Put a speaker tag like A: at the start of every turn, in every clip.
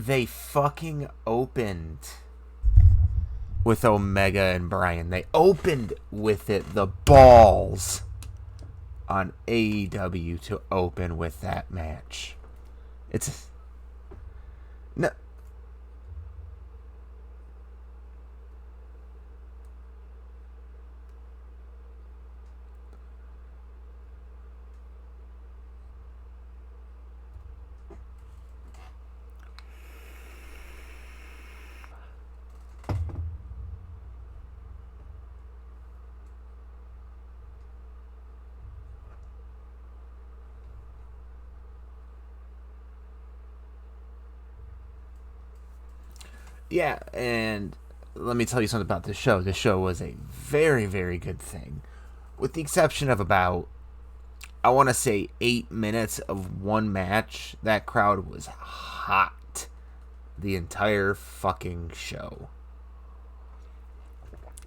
A: they fucking opened with Omega and Bryan. They opened with it. The balls on AEW to open with that match. It's... No... Yeah, and let me tell you something about this show. This show was a very, very good thing. With the exception of about, I want to say, 8 minutes of one match, that crowd was hot the entire fucking show.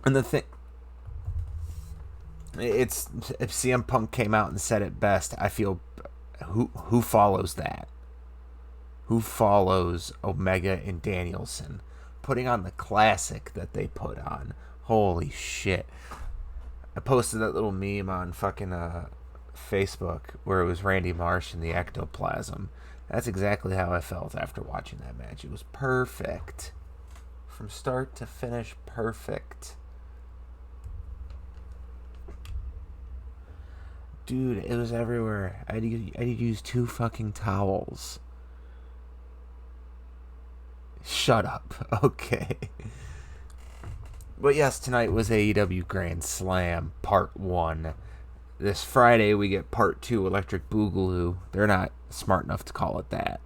A: And the thing... It's... If CM Punk came out and said it best, I feel... Who follows that? Who follows Omega and Danielson? Putting on the classic that they put on. Holy shit. I posted that little meme on fucking Facebook where it was Randy Marsh in the ectoplasm. That's exactly how I felt after watching that match. It was perfect. From start to finish, perfect. Dude, it was everywhere. I had to use 2 fucking towels. Shut up. Okay. But yes, tonight was AEW Grand Slam Part 1. This Friday we get Part 2, Electric Boogaloo. They're not smart enough to call it that.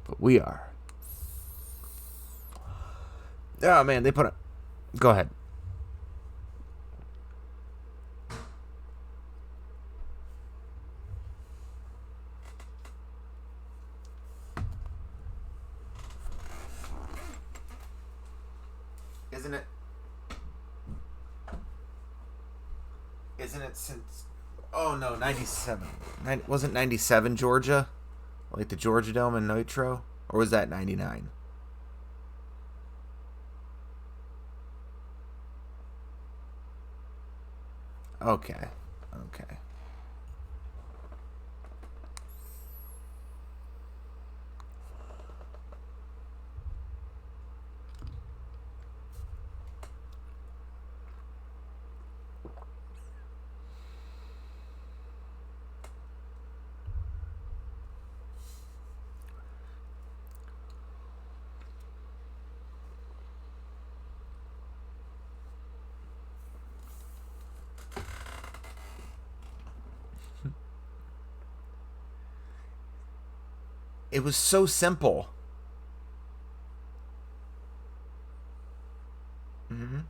A: But we are. Oh man, they put it... Go ahead. Isn't it since... Oh, no, 97. Wasn't 97 Georgia? Like the Georgia Dome and Nitro? Or was that 99? Okay. It was so simple. Mm-hmm.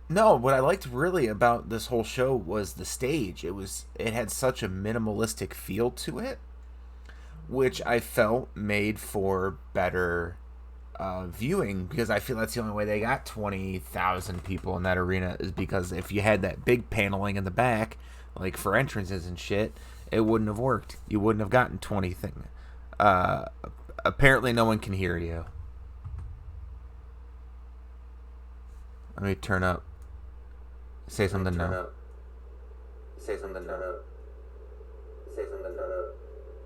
A: No, what I liked really about this whole show was the stage. It had such a minimalistic feel to it, which I felt made for better viewing, because I feel that's the only way they got 20,000 people in that arena, is because if you had that big paneling in the back, like for entrances and shit, it wouldn't have worked. You wouldn't have gotten 20 things. Apparently no one can hear you. Let me turn up. Say something now.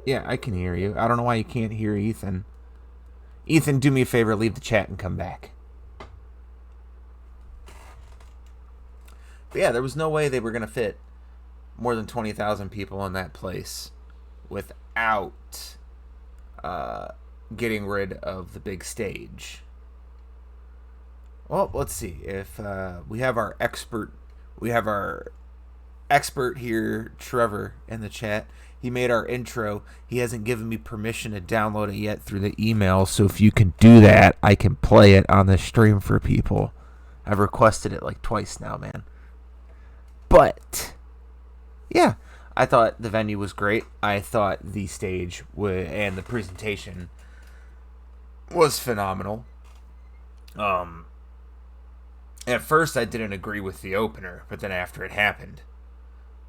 A: Yeah, I can hear you. I don't know why you can't hear Ethan. Ethan, do me a favor, leave the chat and come back. But yeah, there was no way they were going to fit more than 20,000 people in that place without getting rid of the big stage. Well, let's see. If we have our expert here, Trevor, in the chat. He made our intro. He hasn't given me permission to download it yet through the email, so if you can do that, I can play it on the stream for people. I've requested it like twice now, man. But, I thought the venue was great. I thought the stage and the presentation was phenomenal. At first I didn't agree with the opener, but then after it happened,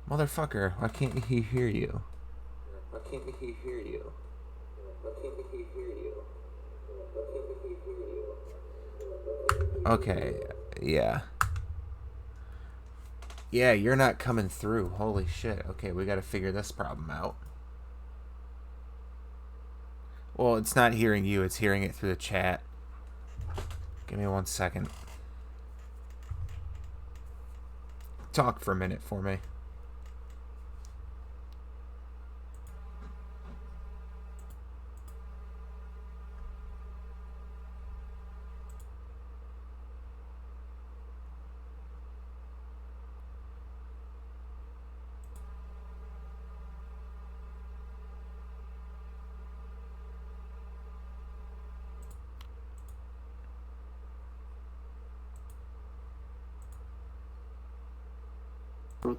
A: motherfucker, why can't he hear you? Why can't he hear you? Why can't he hear you? Why can't he hear you? Okay, yeah. Yeah, you're not coming through. Holy shit. Okay, we gotta figure this problem out. Well, it's not hearing you, it's hearing it through the chat. Give me 1 second. Talk for a minute for me.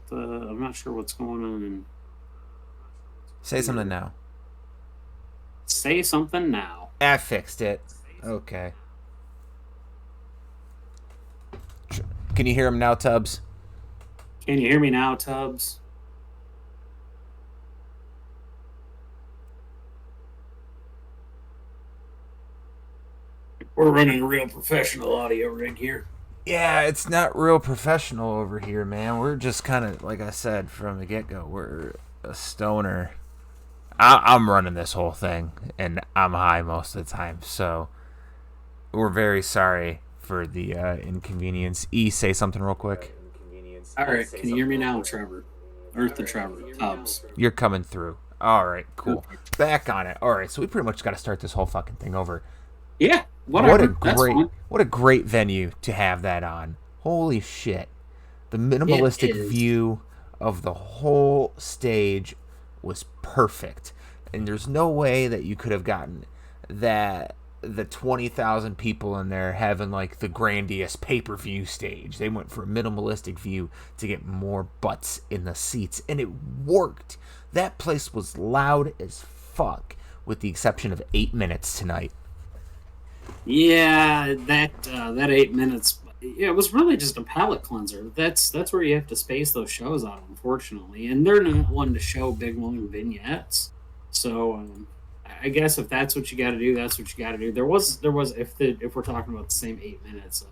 B: I'm not sure what's going on.
A: Say something now.
B: Say something now.
A: I fixed it. Okay. Can you hear him now, Tubbs?
B: Can you hear me now, Tubbs? We're running a real professional audio rig here.
A: Yeah, it's not real professional over here, man. We're just kind of, like I said from the get-go, we're a stoner. I'm running this whole thing, and I'm high most of the time, so we're very sorry for the inconvenience. Say something real quick.
B: All right, can you hear me now, Trevor? Or the Trevor, Tubbs.
A: You're coming through. All right, cool. Back on it. All right, so we pretty much got to start this whole fucking thing over.
B: Yeah. Whatever.
A: What a great venue to have that on. Holy shit. The minimalistic view of the whole stage was perfect. And there's no way that you could have gotten that the 20,000 people in there having like the grandiose pay-per-view stage. They went for a minimalistic view to get more butts in the seats, and it worked. That place was loud as fuck, with the exception of 8 minutes tonight.
B: Yeah, that 8 minutes, it was really just a palate cleanser. That's where you have to space those shows out, unfortunately. And they're not one to show big, long vignettes. So I guess if that's what you got to do, that's what you got to do. There was if we're talking about the same 8 minutes,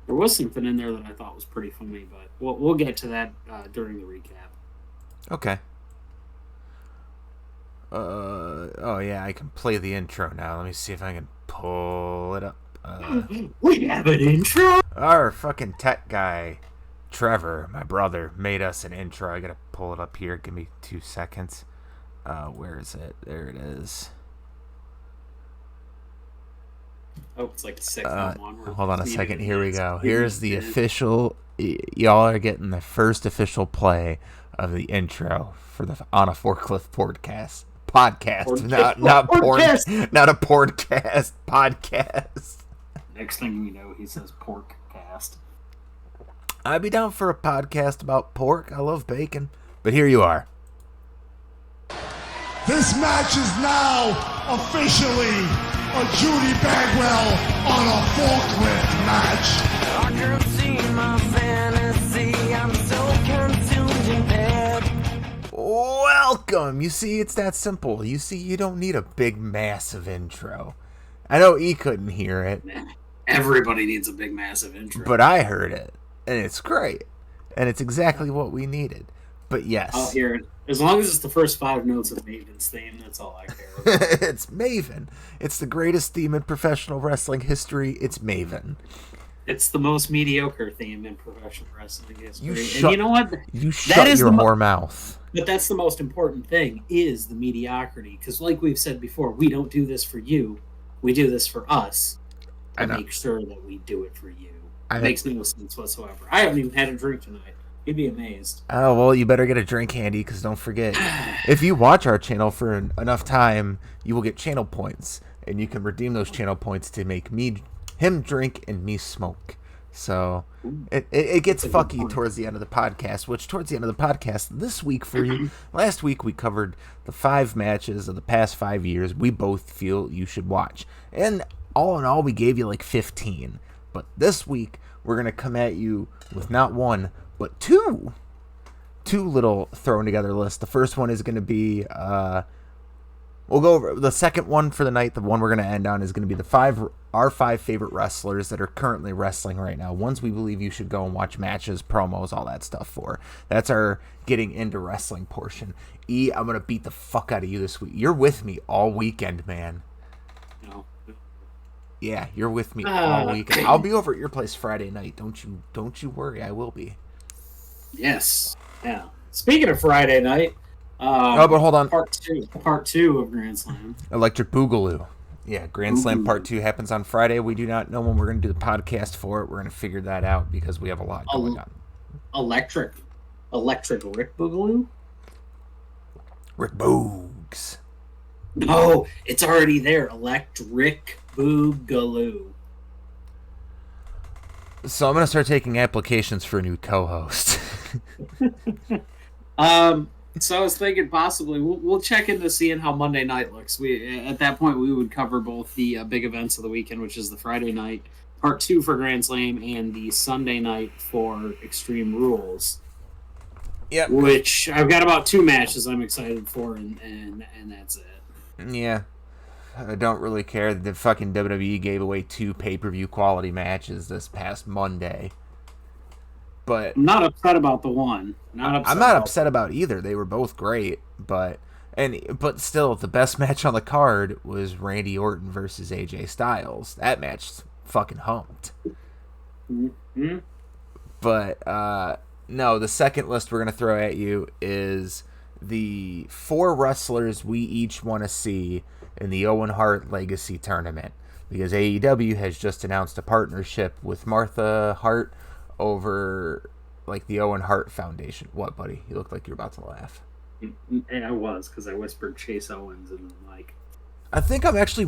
B: there was something in there that I thought was pretty funny, but we'll get to that during the recap.
A: Okay. Oh yeah, I can play the intro now. Let me see if I can pull it up.
B: We have an intro?
A: Our fucking tech guy, Trevor, my brother, made us an intro. I gotta pull it up here. Give me 2 seconds. Where is it? There it is.
B: Oh, it's like 6:01.
A: Hold on a second. Here we go. Here's the official. Y'all are getting the first official play of the intro for the On a Forklift podcast. Not porn, not a podcast. Podcast.
B: Next thing you know, he says pork cast.
A: I'd be down for a podcast about pork. I love bacon. But here you are.
C: This match is now officially a Judy Bagwell on a forklift match. I can see my fantasy. I'm so consumed in bed.
A: Welcome. You see, it's that simple. You see, you don't need a big, massive intro. I know E couldn't hear it.
B: Everybody needs a big, massive intro.
A: But I heard it, and it's great. And it's exactly what we needed. But yes.
B: I'll hear it. As long as it's the first 5 notes of Maven's theme, that's all I care about.
A: It's Maven. It's the greatest theme in professional wrestling history. It's Maven.
B: It's the most mediocre theme in professional wrestling history.
A: And
B: you know what?
A: You shut your whore mouth.
B: But that's the most important thing, is the mediocrity. Because like we've said before, we don't do this for you. We do this for us. To make sure that we do it for you. It makes no sense whatsoever. I haven't even had a drink tonight. You'd be amazed.
A: Oh, well, you better get a drink handy, because don't forget, if you watch our channel for enough time, you will get channel points, and you can redeem those channel points to make him drink and me smoke. So it gets fucky towards the end of the podcast, which towards the end of the podcast this week for you, last week we covered the 5 matches of the past 5 years we both feel you should watch. And all in all, we gave you like 15. But this week, we're going to come at you with not one, but two little thrown together lists. The first one is going to be, we'll go over the second one for the night. The one we're going to end on is going to be our five favorite wrestlers that are currently wrestling right now. Ones we believe you should go and watch matches, promos, all that stuff for. That's our getting into wrestling portion. E, I'm going to beat the fuck out of you this week. You're with me all weekend, man.
B: No.
A: Yeah, you're with me all weekend. I'll be over at your place Friday night. Don't you worry. I will be.
B: Yes. Yeah. Speaking of Friday night,
A: but hold on.
B: Part two of Grand Slam.
A: Electric Boogaloo. Yeah, Grand Slam Part 2 happens on Friday. We do not know when we're going to do the podcast for it. We're going to figure that out because we have a lot going on.
B: Electric Rick Boogaloo?
A: Rick Boogs.
B: No, it's already there. Electric Boogaloo.
A: So I'm going to start taking applications for a new co-host.
B: So I was thinking possibly we'll check into seeing how Monday night looks. At that point we would cover both the big events of the weekend, which is the Friday night Part 2 for Grand Slam and the Sunday night for Extreme Rules.
A: Yep.
B: Which I've got about 2 matches I'm excited for, and that's it.
A: Yeah. I don't really care that the fucking WWE gave away 2 pay-per-view quality matches this past Monday. But
B: I'm not upset about the one.
A: I'm not upset about either. They were both great, but still, the best match on the card was Randy Orton versus AJ Styles. That match fucking humped.
B: Mm-hmm.
A: But no, the second list we're gonna throw at you is the 4 wrestlers we each want to see in the Owen Hart Legacy Tournament, because AEW has just announced a partnership with Martha Hart over like the Owen Hart Foundation. What, buddy? You look like you're about to laugh.
B: I was, because I whispered Chase Owens and like.
A: I think I'm actually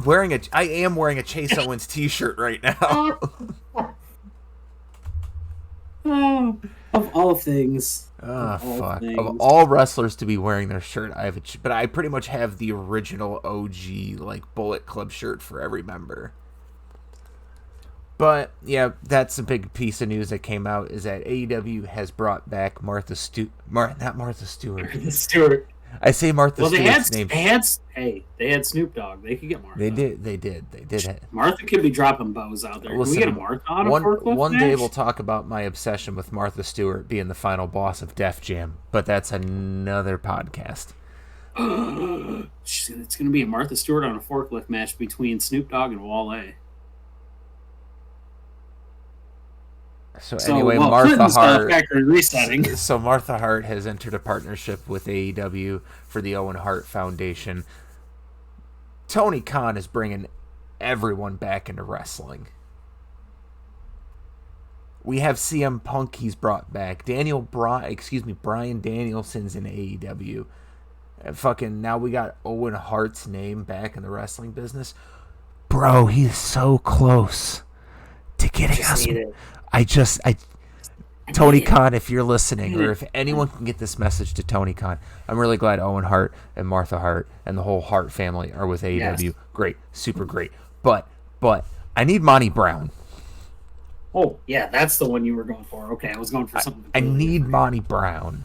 A: I am wearing a Chase Owens t-shirt right now.
B: Oh, of all things.
A: Fuck. Of all wrestlers to be wearing their shirt, I have but I pretty much have the original OG like Bullet Club shirt for every member. But, yeah, that's a big piece of news that came out, is that AEW has brought back Martha Stewart. I say Martha Stewart's name.
B: They had Snoop Dogg. They could get Martha.
A: They did.
B: Martha could be dropping bows out there.
A: Listen,
B: can we get a Martha on a Forklift
A: one
B: match?
A: day we'll talk about my obsession with Martha Stewart being the final boss of Def Jam, but that's another podcast.
B: It's going to be a Martha Stewart on a forklift match between Snoop Dogg and Wale.
A: So anyway, Martha Hart.
B: Resetting.
A: So Martha Hart has entered a partnership with AEW for the Owen Hart Foundation. Tony Khan is bringing everyone back into wrestling. We have CM Punk. He's brought back Bryan Danielson's in AEW. Fucking now we got Owen Hart's name back in the wrestling business. Bro, he's so close to getting us. Tony Khan, if you're listening, or if anyone can get this message to Tony Khan, I'm really glad Owen Hart and Martha Hart and the whole Hart family are with AEW. Yes. Great, super great. But I need Monty Brown.
B: Oh, yeah, that's the one you were going for. Okay, I was going for something.
A: I need Monty Brown.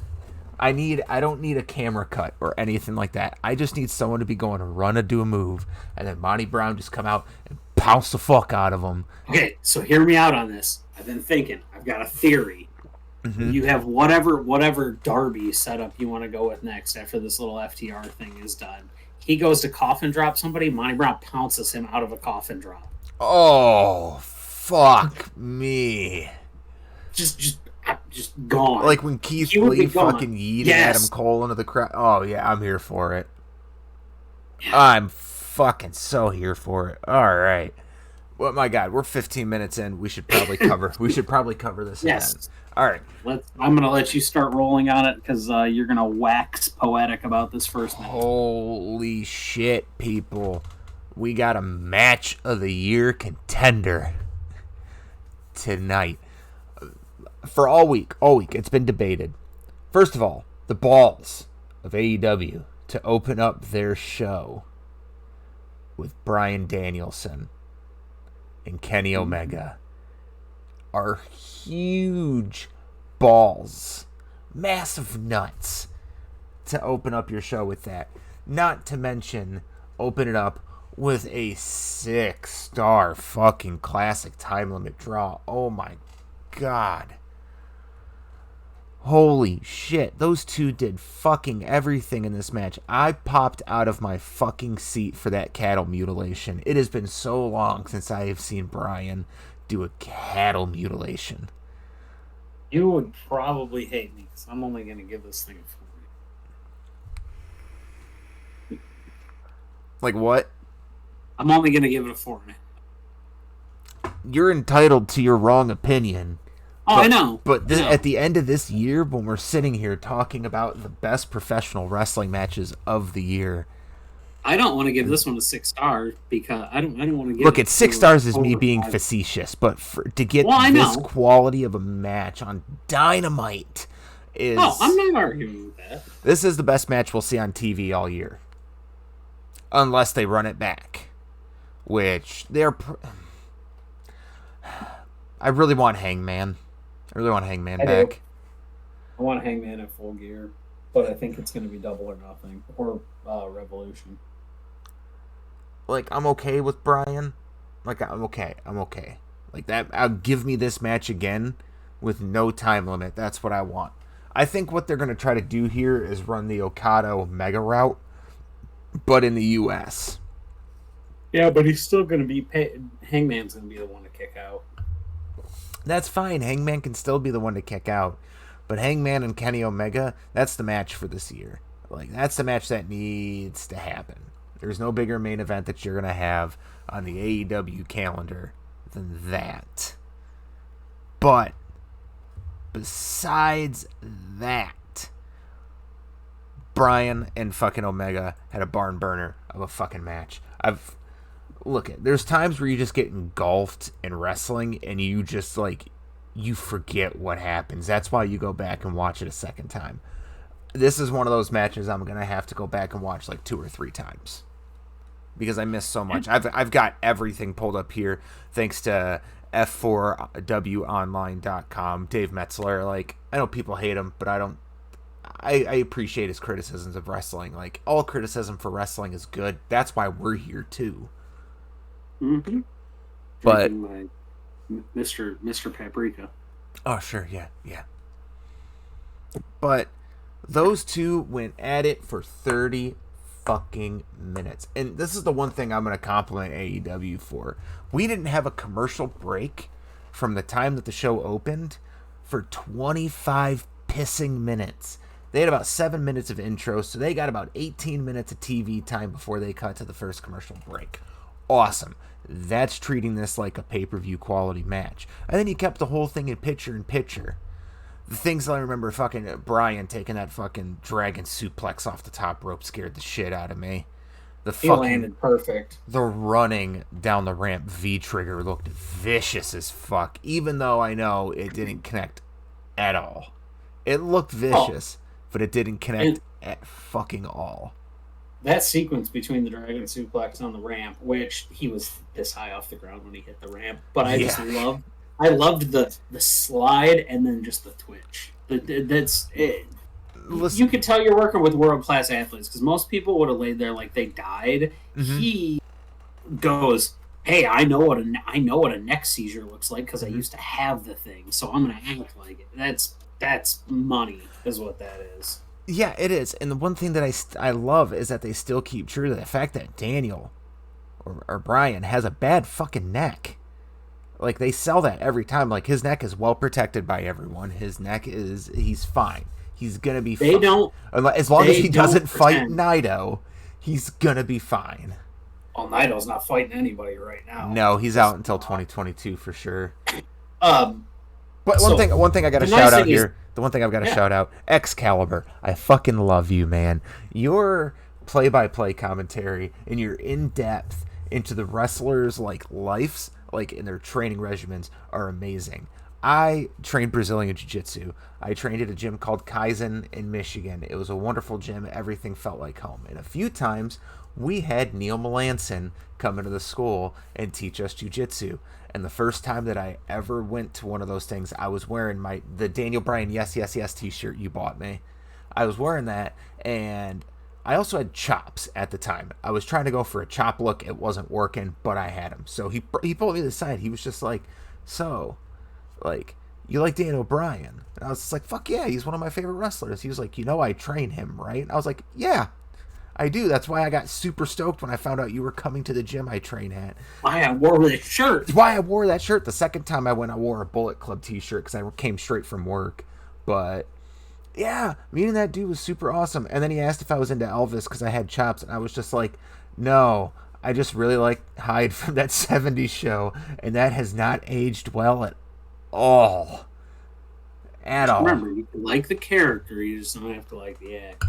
A: I don't need a camera cut or anything like that. I just need someone to be going to run and do a move, and then Monty Brown just come out and pounce the fuck out of him.
B: Okay, so hear me out on this. I've been thinking. I've got a theory. Mm-hmm. You have whatever Darby setup you want to go with next after this little FTR thing is done. He goes to coffin drop somebody. Monty Brown pounces him out of a coffin drop.
A: Oh, fuck me. Just
B: gone.
A: Like when Keith Lee fucking yeeted Adam Cole into the crowd. Oh, yeah, I'm here for it. Yeah. I'm fucking so here for it. All right. Well, my God, we're 15 minutes in. We should probably cover this again. All right.
B: I'm going to let you start rolling on it because you're going to wax poetic about this first match.
A: Holy shit, people. We got a match of the year contender tonight. For all week, it's been debated. First of all, the balls of AEW to open up their show with Bryan Danielson and Kenny Omega are huge balls, massive nuts to open up your show with that. Not to mention, open it up with a 6-star fucking classic time limit draw. Oh my god. Holy shit. Those two did fucking everything in this match. I popped out of my fucking seat for that cattle mutilation. It has been so long since I have seen Brian do a cattle mutilation.
B: You would probably hate me because I'm only going to give this thing a 4.
A: Like what?
B: I'm only going to give it a 4.
A: You're entitled to your wrong opinion.
B: Oh, I know.
A: But at the end of this year, when we're sitting here talking about the best professional wrestling matches of the year,
B: I don't want to give this one a 6 stars because I don't want to give.
A: Look, it's 6 stars is me being facetious, but to get this quality of a match on Dynamite is.
B: Oh, I'm not arguing with that.
A: This is the best match we'll see on TV all year, unless they run it back, which they're. I really want Hangman. Back.
B: I want Hangman in full gear, but I think it's going to be Double or Nothing or Revolution.
A: Like, I'm okay with Brian. Like, I'm okay. Like, that, give me this match again with no time limit. That's what I want. I think what they're going to try to do here is run the Okada Mega route, but in the U.S.
B: Yeah, but he's still going to be Hangman's going to be the one to kick out.
A: That's fine. Hangman can still be the one to kick out. But Hangman and Kenny Omega, that's the match for this year. Like, that's the match that needs to happen. There's no bigger main event that you're going to have on the AEW calendar than that. But besides that, Brian and fucking Omega had a barn burner of a fucking match. There's times where you just get engulfed in wrestling and you just, like, you forget what happens. That's why you go back and watch it a second time. This is one of those matches I'm going to have to go back and watch like 2 or 3 times because I missed so much. I've got everything pulled up here thanks to F4WOnline.com. Dave Metzler, like, I know people hate him, but I appreciate his criticisms of wrestling. Like, all criticism for wrestling is good. That's why we're here too.
B: Mm-hmm.
A: But
B: my Mr. Paprika.
A: Oh, sure, yeah. But those two went at it for 30 fucking minutes. And this is the one thing I'm going to compliment AEW for. We didn't have a commercial break from the time that the show opened for 25 pissing minutes. They had about 7 minutes of intro, so they got about 18 minutes of TV time before they cut to the first commercial break. Awesome. That's treating this like a pay-per-view quality match. And then you kept the whole thing in picture-in-picture. The things that I remember, fucking Brian taking that fucking dragon suplex off the top rope scared the shit out of me.
B: He landed perfect.
A: The running down the ramp V-trigger looked vicious as fuck, even though I know it didn't connect at all. It looked vicious, but it didn't connect at fucking all.
B: That sequence between the dragon suplex on the ramp, which he was this high off the ground when he hit the ramp, but I loved the slide and then just the twitch. That's it. Listen, you could tell you're working with world class athletes because most people would have laid there like they died. Mm-hmm. He goes, "Hey, I know what a neck seizure looks like because I used to have the thing, so I'm gonna act like it." That's money, is what that is.
A: Yeah, it is. And the one thing that I love is that they still keep true to the fact that Daniel or Brian has a bad fucking neck. Like, they sell that every time. Like, his neck is well protected by everyone. He's fine. He's going to be fine. As long as he doesn't fight Naito, he's going to be fine.
B: Well, Naito's not fighting anybody right now.
A: No, he's out until 2022 for sure.
B: But
A: one thing I got to shout out here. The one thing I've got to shout out, Excalibur. I fucking love you, man. Your play-by-play commentary and your in-depth into the wrestlers' like lives, like in their training regimens, are amazing. I trained Brazilian Jiu-Jitsu. I trained at a gym called Kaizen in Michigan. It was a wonderful gym. Everything felt like home. And a few times we had Neil Melanson come into the school and teach us jiu-jitsu. And the first time that I ever went to one of those things, I was wearing the Daniel Bryan Yes, Yes, Yes t-shirt you bought me. I was wearing that, and I also had chops at the time. I was trying to go for a chop look. It wasn't working, but I had them. So he pulled me to the side. He was just like, so, like, you like Daniel Bryan? And I was just like, fuck yeah, he's one of my favorite wrestlers. He was like, I train him, right? And I was like, yeah, I do. That's why I got super stoked when I found out you were coming to the gym I train at.
B: Why I wore that shirt.
A: It's why I wore that shirt. The second time I went, I wore a Bullet Club t-shirt because I came straight from work. But yeah, meeting that dude was super awesome. And then he asked if I was into Elvis because I had chops. And I was just like, no, I just really like Hyde from that 70s show. And that has not aged well at all.
B: Remember, you can like the character, you just don't have to like the actor.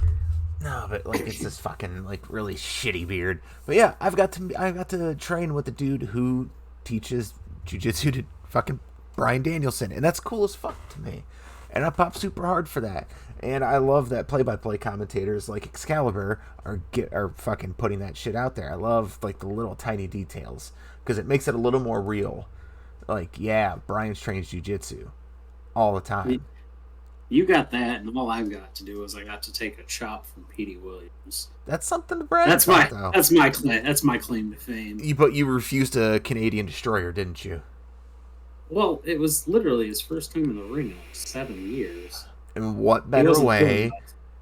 A: No, but like it's this fucking like really shitty beard. But yeah, I got to train with the dude who teaches jiu-jitsu to fucking Bryan Danielson, and that's cool as fuck to me. And I pop super hard for that. And I love that play-by-play commentators like Excalibur are fucking putting that shit out there. I love like the little tiny details because it makes it a little more real. Like, yeah, Bryan's trains jiu-jitsu all the time.
B: You got that, and all I've got to do is I got to take a chop from Petey Williams.
A: That's something to brag
B: about,
A: though.
B: That's my claim to fame.
A: But you refused a Canadian Destroyer, didn't you?
B: Well, it was literally his first time in the ring in like 7 years.
A: And what better way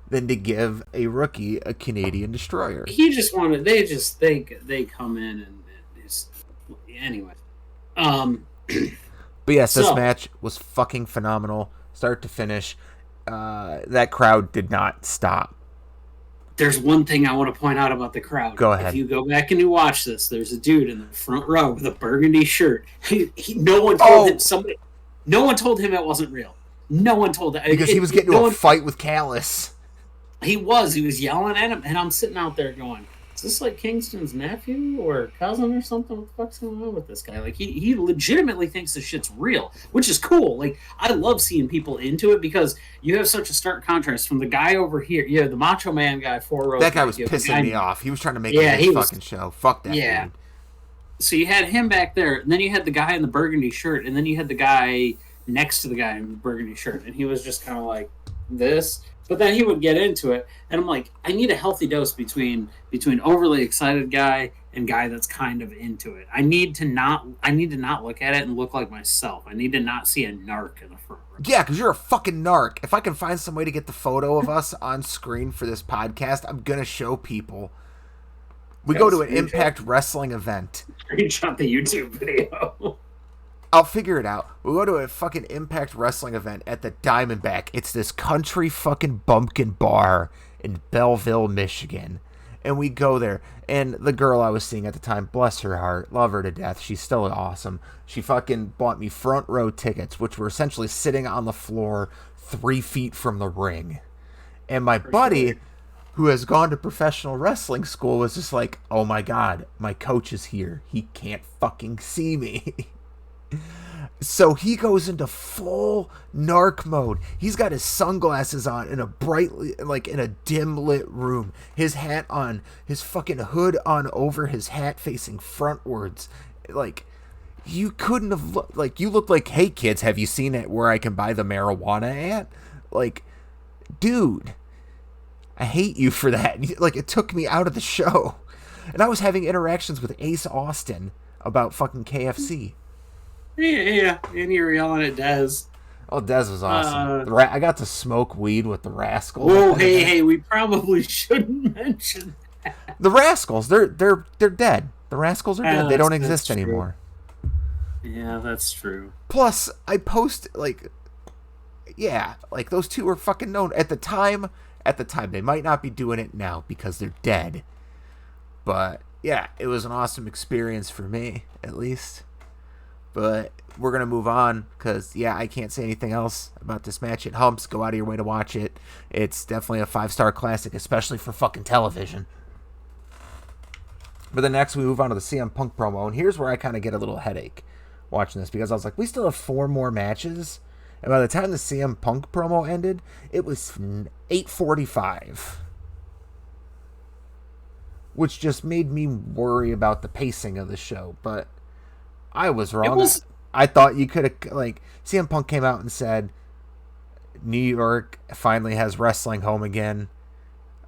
A: than to give a rookie a Canadian Destroyer?
B: He just wanted. They come in and it's anyway.
A: But yes, this match was fucking phenomenal, start to finish. That crowd did not stop.
B: There's one thing I want to point out about the crowd.
A: Go ahead.
B: If you go back and you watch this, there's a dude in the front row with a burgundy shirt. No one told him it wasn't real. No one told him.
A: Because he was getting into a fight with Callis.
B: He was yelling at him, and I'm sitting out there going, is this like Kingston's nephew or cousin or something? What the fuck's going on with this guy? Like, he legitimately thinks this shit's real, which is cool. Like, I love seeing people into it because you have such a stark contrast from the guy over here. Yeah, the Macho Man guy, 4 rows.
A: That guy was pissing me off. He was trying to make his fucking show. Fuck that dude.
B: So you had him back there, and then you had the guy in the burgundy shirt, and then you had the guy next to the guy in the burgundy shirt, and he was just kind of like this. But then he would get into it, and I'm like, I need a healthy dose between overly excited guy and guy that's kind of into it. I need to not look at it and look like myself. I need to not see a narc in the front row.
A: Yeah, because you're a fucking narc. If I can find some way to get the photo of us on screen for this podcast, I'm gonna show people. We go to an Impact Wrestling event.
B: Screenshot the YouTube video.
A: I'll figure it out. We'll go to a fucking Impact Wrestling event at the Diamondback. It's this country fucking bumpkin bar in Belleville, Michigan. And we go there. And the girl I was seeing at the time, bless her heart, love her to death. She's still awesome. She fucking bought me front row tickets, which were essentially sitting on the floor 3 feet from the ring. And my buddy, who has gone to professional wrestling school, was just like, oh my God, my coach is here. He can't fucking see me. So he goes into full narc mode. He's got his sunglasses on in a dim lit room. His hat on, his fucking hood on over his hat facing frontwards. Like, you couldn't have looked like, you look like, hey kids, have you seen it where I can buy the marijuana at? Like, dude, I hate you for that. Like, it took me out of the show. And I was having interactions with Ace Austin about fucking KFC.
B: Yeah, and you were yelling at Dez.
A: Oh, Dez was awesome. I got to smoke weed with the Rascals.
B: Oh, hey, we probably shouldn't mention that.
A: The Rascals, they're dead. The Rascals are dead. They don't exist anymore.
B: Yeah, that's true.
A: Plus, I post those two were fucking known at the time. They might not be doing it now because they're dead. But yeah, it was an awesome experience for me, at least. But we're going to move on because, yeah, I can't say anything else about this match. It humps. Go out of your way to watch it. It's definitely a 5-star classic, especially for fucking television. But then next we move on to the CM Punk promo. And here's where I kind of get a little headache watching this because I was like, we still have 4 more matches. And by the time the CM Punk promo ended, it was 8:45. which just made me worry about the pacing of the show. But I was wrong. I thought you could have, like, CM Punk came out and said, New York finally has wrestling home again.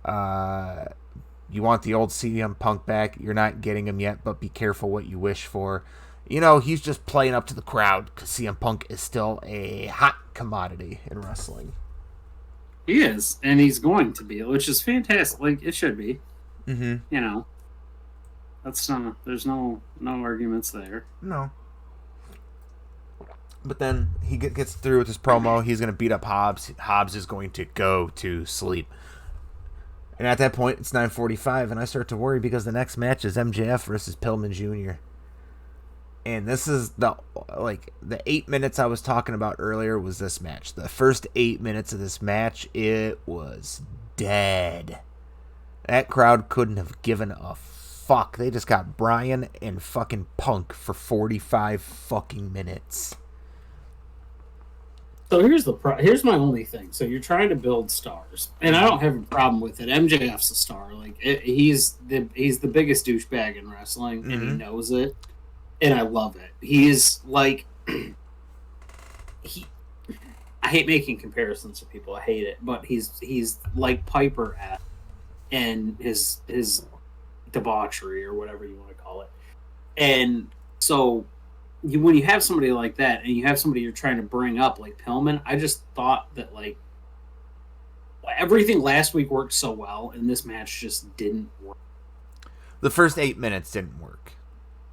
A: You want the old CM Punk back. You're not getting him yet, but be careful what you wish for. You know, he's just playing up to the crowd because CM Punk is still a hot commodity in wrestling.
B: He is, and he's going to be, which is fantastic. Like, it should be.
A: Mm-hmm.
B: You know, that's not. There's no arguments there.
A: No. But then he gets through with his promo. He's going to beat up Hobbs. Hobbs is going to go to sleep. And at that point, it's 9:45, and I start to worry because the next match is MJF versus Pillman Jr. And this is the 8 minutes I was talking about earlier was this match. The first 8 minutes of this match, it was dead. That crowd couldn't have given a fuck. They just got Bryan and fucking Punk for 45 fucking minutes.
B: So here's my only thing. So you're trying to build stars, and I don't have a problem with it. MJF's a star. Like he's the biggest douchebag in wrestling, and he knows it, and I love it. He's like I hate making comparisons to people. I hate it, but he's like Piper and his debauchery or whatever you want to call it, and so. When you have somebody like that, and you have somebody you're trying to bring up like Pillman, I just thought that like everything last week worked so well, and this match just didn't work.
A: The first 8 minutes didn't work.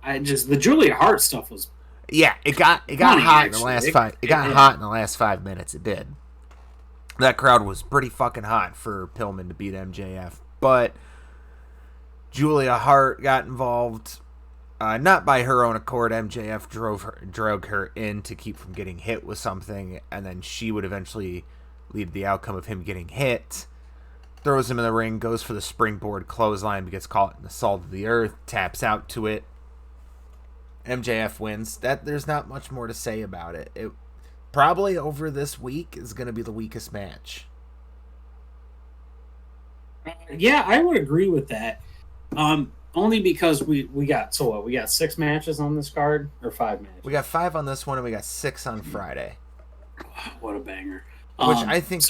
B: The Julia Hart stuff was
A: it got hot in the last five. It got hot in the last 5 minutes. It did. That crowd was pretty fucking hot for Pillman to beat MJF, but Julia Hart got involved. Not by her own accord. MJF drug her in to keep from getting hit with something, and then she would eventually lead the outcome of him getting hit. Throws him in the ring, goes for the springboard clothesline, but gets caught in the salt of the earth, taps out to it. MJF wins. There's not much more to say about it. It probably over this week is going to be the weakest match.
B: Yeah, I would agree with that. Only because we got 6 matches on this card or 5 matches.
A: We got 5 on this one, and we got 6 on Friday.
B: What a banger!
A: Which I think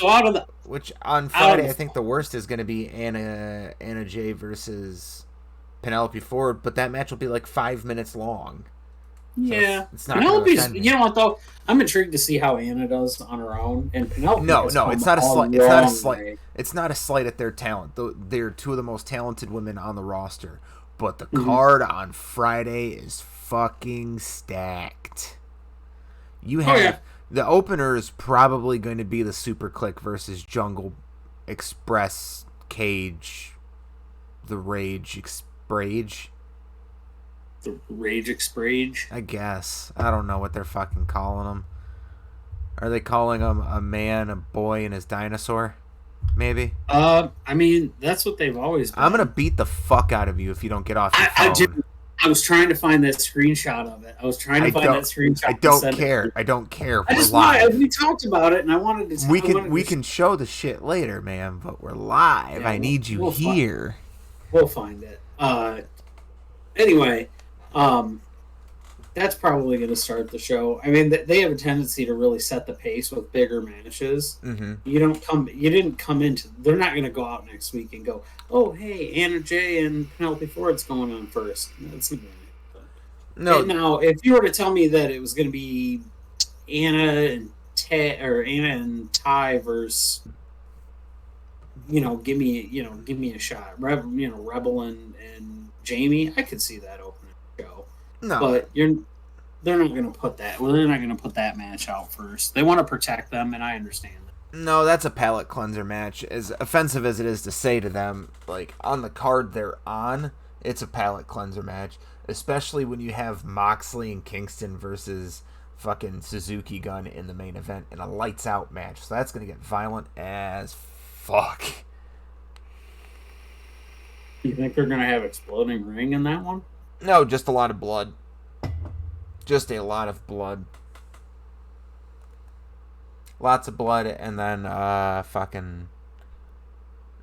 A: on Friday I think the worst is going to be Anna Jay versus Penelope Ford, but that match will be like 5 minutes long.
B: Yeah,
A: so it's not.
B: Penelope's. You know what though? I'm intrigued to see how Anna does on her own, and Penelope.
A: No, it's not a slight. It's not a slight at their talent. They're two of the most talented women on the roster. But the card on Friday is fucking stacked. You have the opener is probably going to be the Super Click versus Jungle Express Cage, the Rage Exprage.
B: The Rage Exprage?
A: I guess. I don't know what they're fucking calling them. Are they calling them a man, a boy, and his dinosaur? Maybe.
B: I mean, that's what they've always been.
A: I'm gonna beat the fuck out of you if you don't get off your phone.
B: I was trying to find that screenshot of it.
A: I don't care. I don't care.
B: We're live. We talked about it, and I wanted to.
A: We can show the shit later, man. But we're live. Yeah, I need you here.
B: We'll find it. Anyway, that's probably going to start the show. I mean, they have a tendency to really set the pace with bigger matches.
A: Mm-hmm.
B: You didn't come into. They're not going to go out next week and go, oh, hey, Anna Jay and Penelope Ford's going on first. That's not it. No. Now, if you were to tell me that it was going to be Anna and Ty versus, give me a shot. Rebel and Jamie, I could see that opening show.
A: No,
B: but they're not going to put that. Well, they're not going to put that match out first. They want to protect them, and I understand that.
A: No, that's a palate cleanser match. As offensive as it is to say to them, like on the card they're on, it's a palate cleanser match. Especially when you have Moxley and Kingston versus fucking Suzuki Gun in the main event in a lights out match. So that's going to get violent as fuck.
B: You think they're going to have exploding ring in that one?
A: No, just a lot of blood. Just a lot of blood. Lots of blood, and then fucking...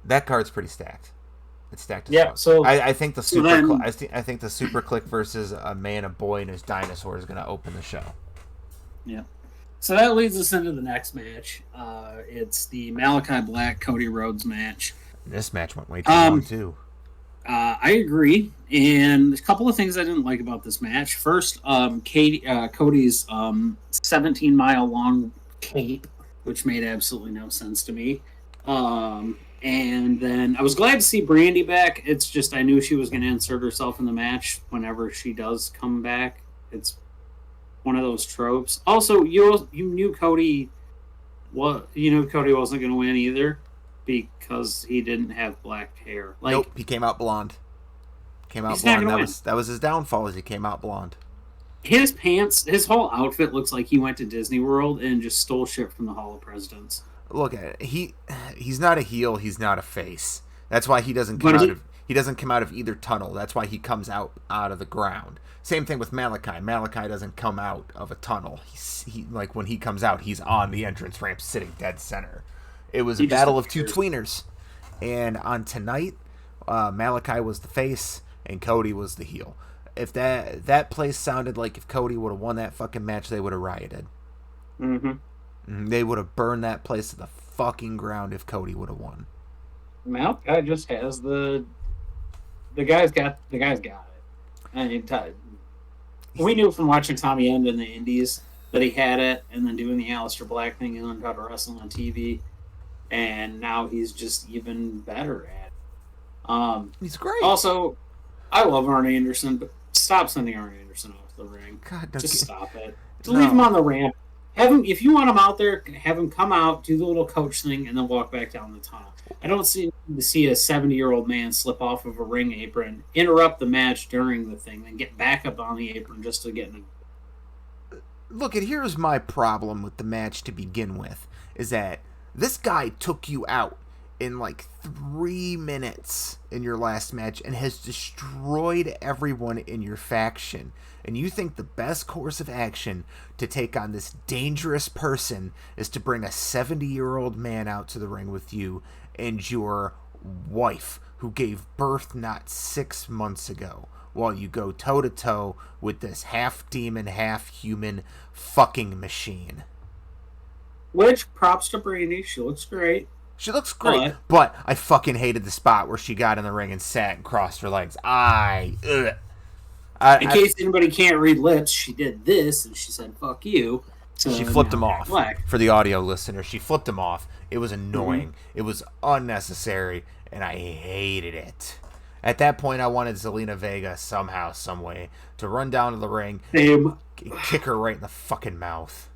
A: That card's pretty stacked. It's stacked as
B: Yeah,
A: fuck.
B: so
A: I think the
B: so then,
A: I think the Super Click versus a man, a boy, and his dinosaur is going to open the show.
B: yeah. So that leads us into the next match. It's the Malachi Black Cody Rhodes match.
A: And this match went way too long too.
B: I agree, and a couple of things I didn't like about this match. First, Cody's 17-mile long cape, which made absolutely no sense to me. And then I was glad to see Brandy back. It's just I knew she was going to insert herself in the match whenever she does come back. It's one of those tropes. Also, you knew Cody. You knew Cody wasn't going to win either because he didn't have black hair. Like,
A: nope, he came out blonde. That was his downfall. Is he came out blonde.
B: His pants, his whole outfit looks like he went to Disney World and just stole shit from the Hall of Presidents.
A: Look at it. He's not a heel. He's not a face. That's why he doesn't come out of either tunnel. That's why he comes out of the ground. Same thing with Malachi. Malachi doesn't come out of a tunnel. He like when he comes out, he's on the entrance ramp, sitting dead center. It was a battle of two tweeners, and on tonight, Malachi was the face and Cody was the heel. If that place sounded like if Cody would have won that fucking match, they would have rioted.
B: Mm-hmm.
A: They would have burned that place to the fucking ground if Cody would have won.
B: Malachi just has the guy's got it. I mean, we knew from watching Tommy End in the Indies that he had it, and then doing the Aleister Black thing and learned how to wrestle on TV, and now he's just even better at it.
A: He's great.
B: Also, I love Arn Anderson, but stop sending Arn Anderson off the ring.
A: God,
B: just stop it. Leave him on the ramp. Have him, if you want him out there, have him come out, do the little coach thing, and then walk back down the tunnel. I don't see a 70-year-old man slip off of a ring apron, interrupt the match during the thing, then get back up on the apron just to get in.
A: Look, and here's my problem with the match to begin with, is that this guy took you out in like 3 minutes in your last match and has destroyed everyone in your faction. And you think the best course of action to take on this dangerous person is to bring a 70-year-old man out to the ring with you and your wife, who gave birth not 6 months ago, while you go toe-to-toe with this half-demon, half-human fucking machine.
B: Which, props to Brandy, she looks great.
A: She looks great, but I fucking hated the spot where she got in the ring and sat and crossed her legs.
B: In case anybody can't read lips, she did this, and she said, fuck you. So
A: she flipped him off. For the audio listener, she flipped him off. It was annoying. It was unnecessary, and I hated it. At that point, I wanted Zelina Vega somehow, some way, to run down to the ring, kick her right in the fucking mouth.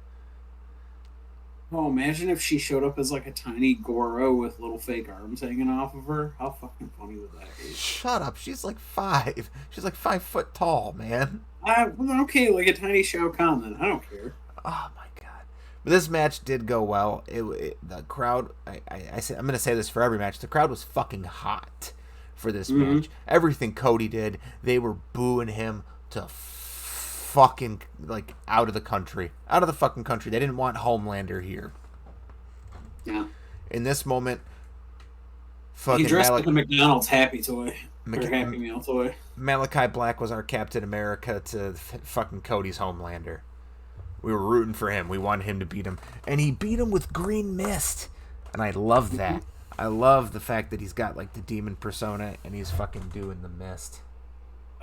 B: Oh, imagine if she showed up as like a tiny Goro with little fake arms hanging off of her. How fucking funny would that be?
A: Shut up. She's like 5. She's like 5 foot tall, man.
B: Okay, like a tiny Shao Kahn then. I don't care.
A: Oh my god. But this match did go well. The crowd, I'm going to say this for every match, the crowd was fucking hot for this match. Everything Cody did, they were booing him to fucking like out of the fucking country. They didn't want Homelander here.
B: Yeah.
A: In this moment, fucking
B: he dressed like a McDonald's Happy Toy. Happy Meal toy.
A: Malachi Black was our Captain America to fucking Cody's Homelander. We were rooting for him. We wanted him to beat him, and he beat him with green mist, and I love that. I love the fact that he's got like the demon persona and he's fucking doing the mist.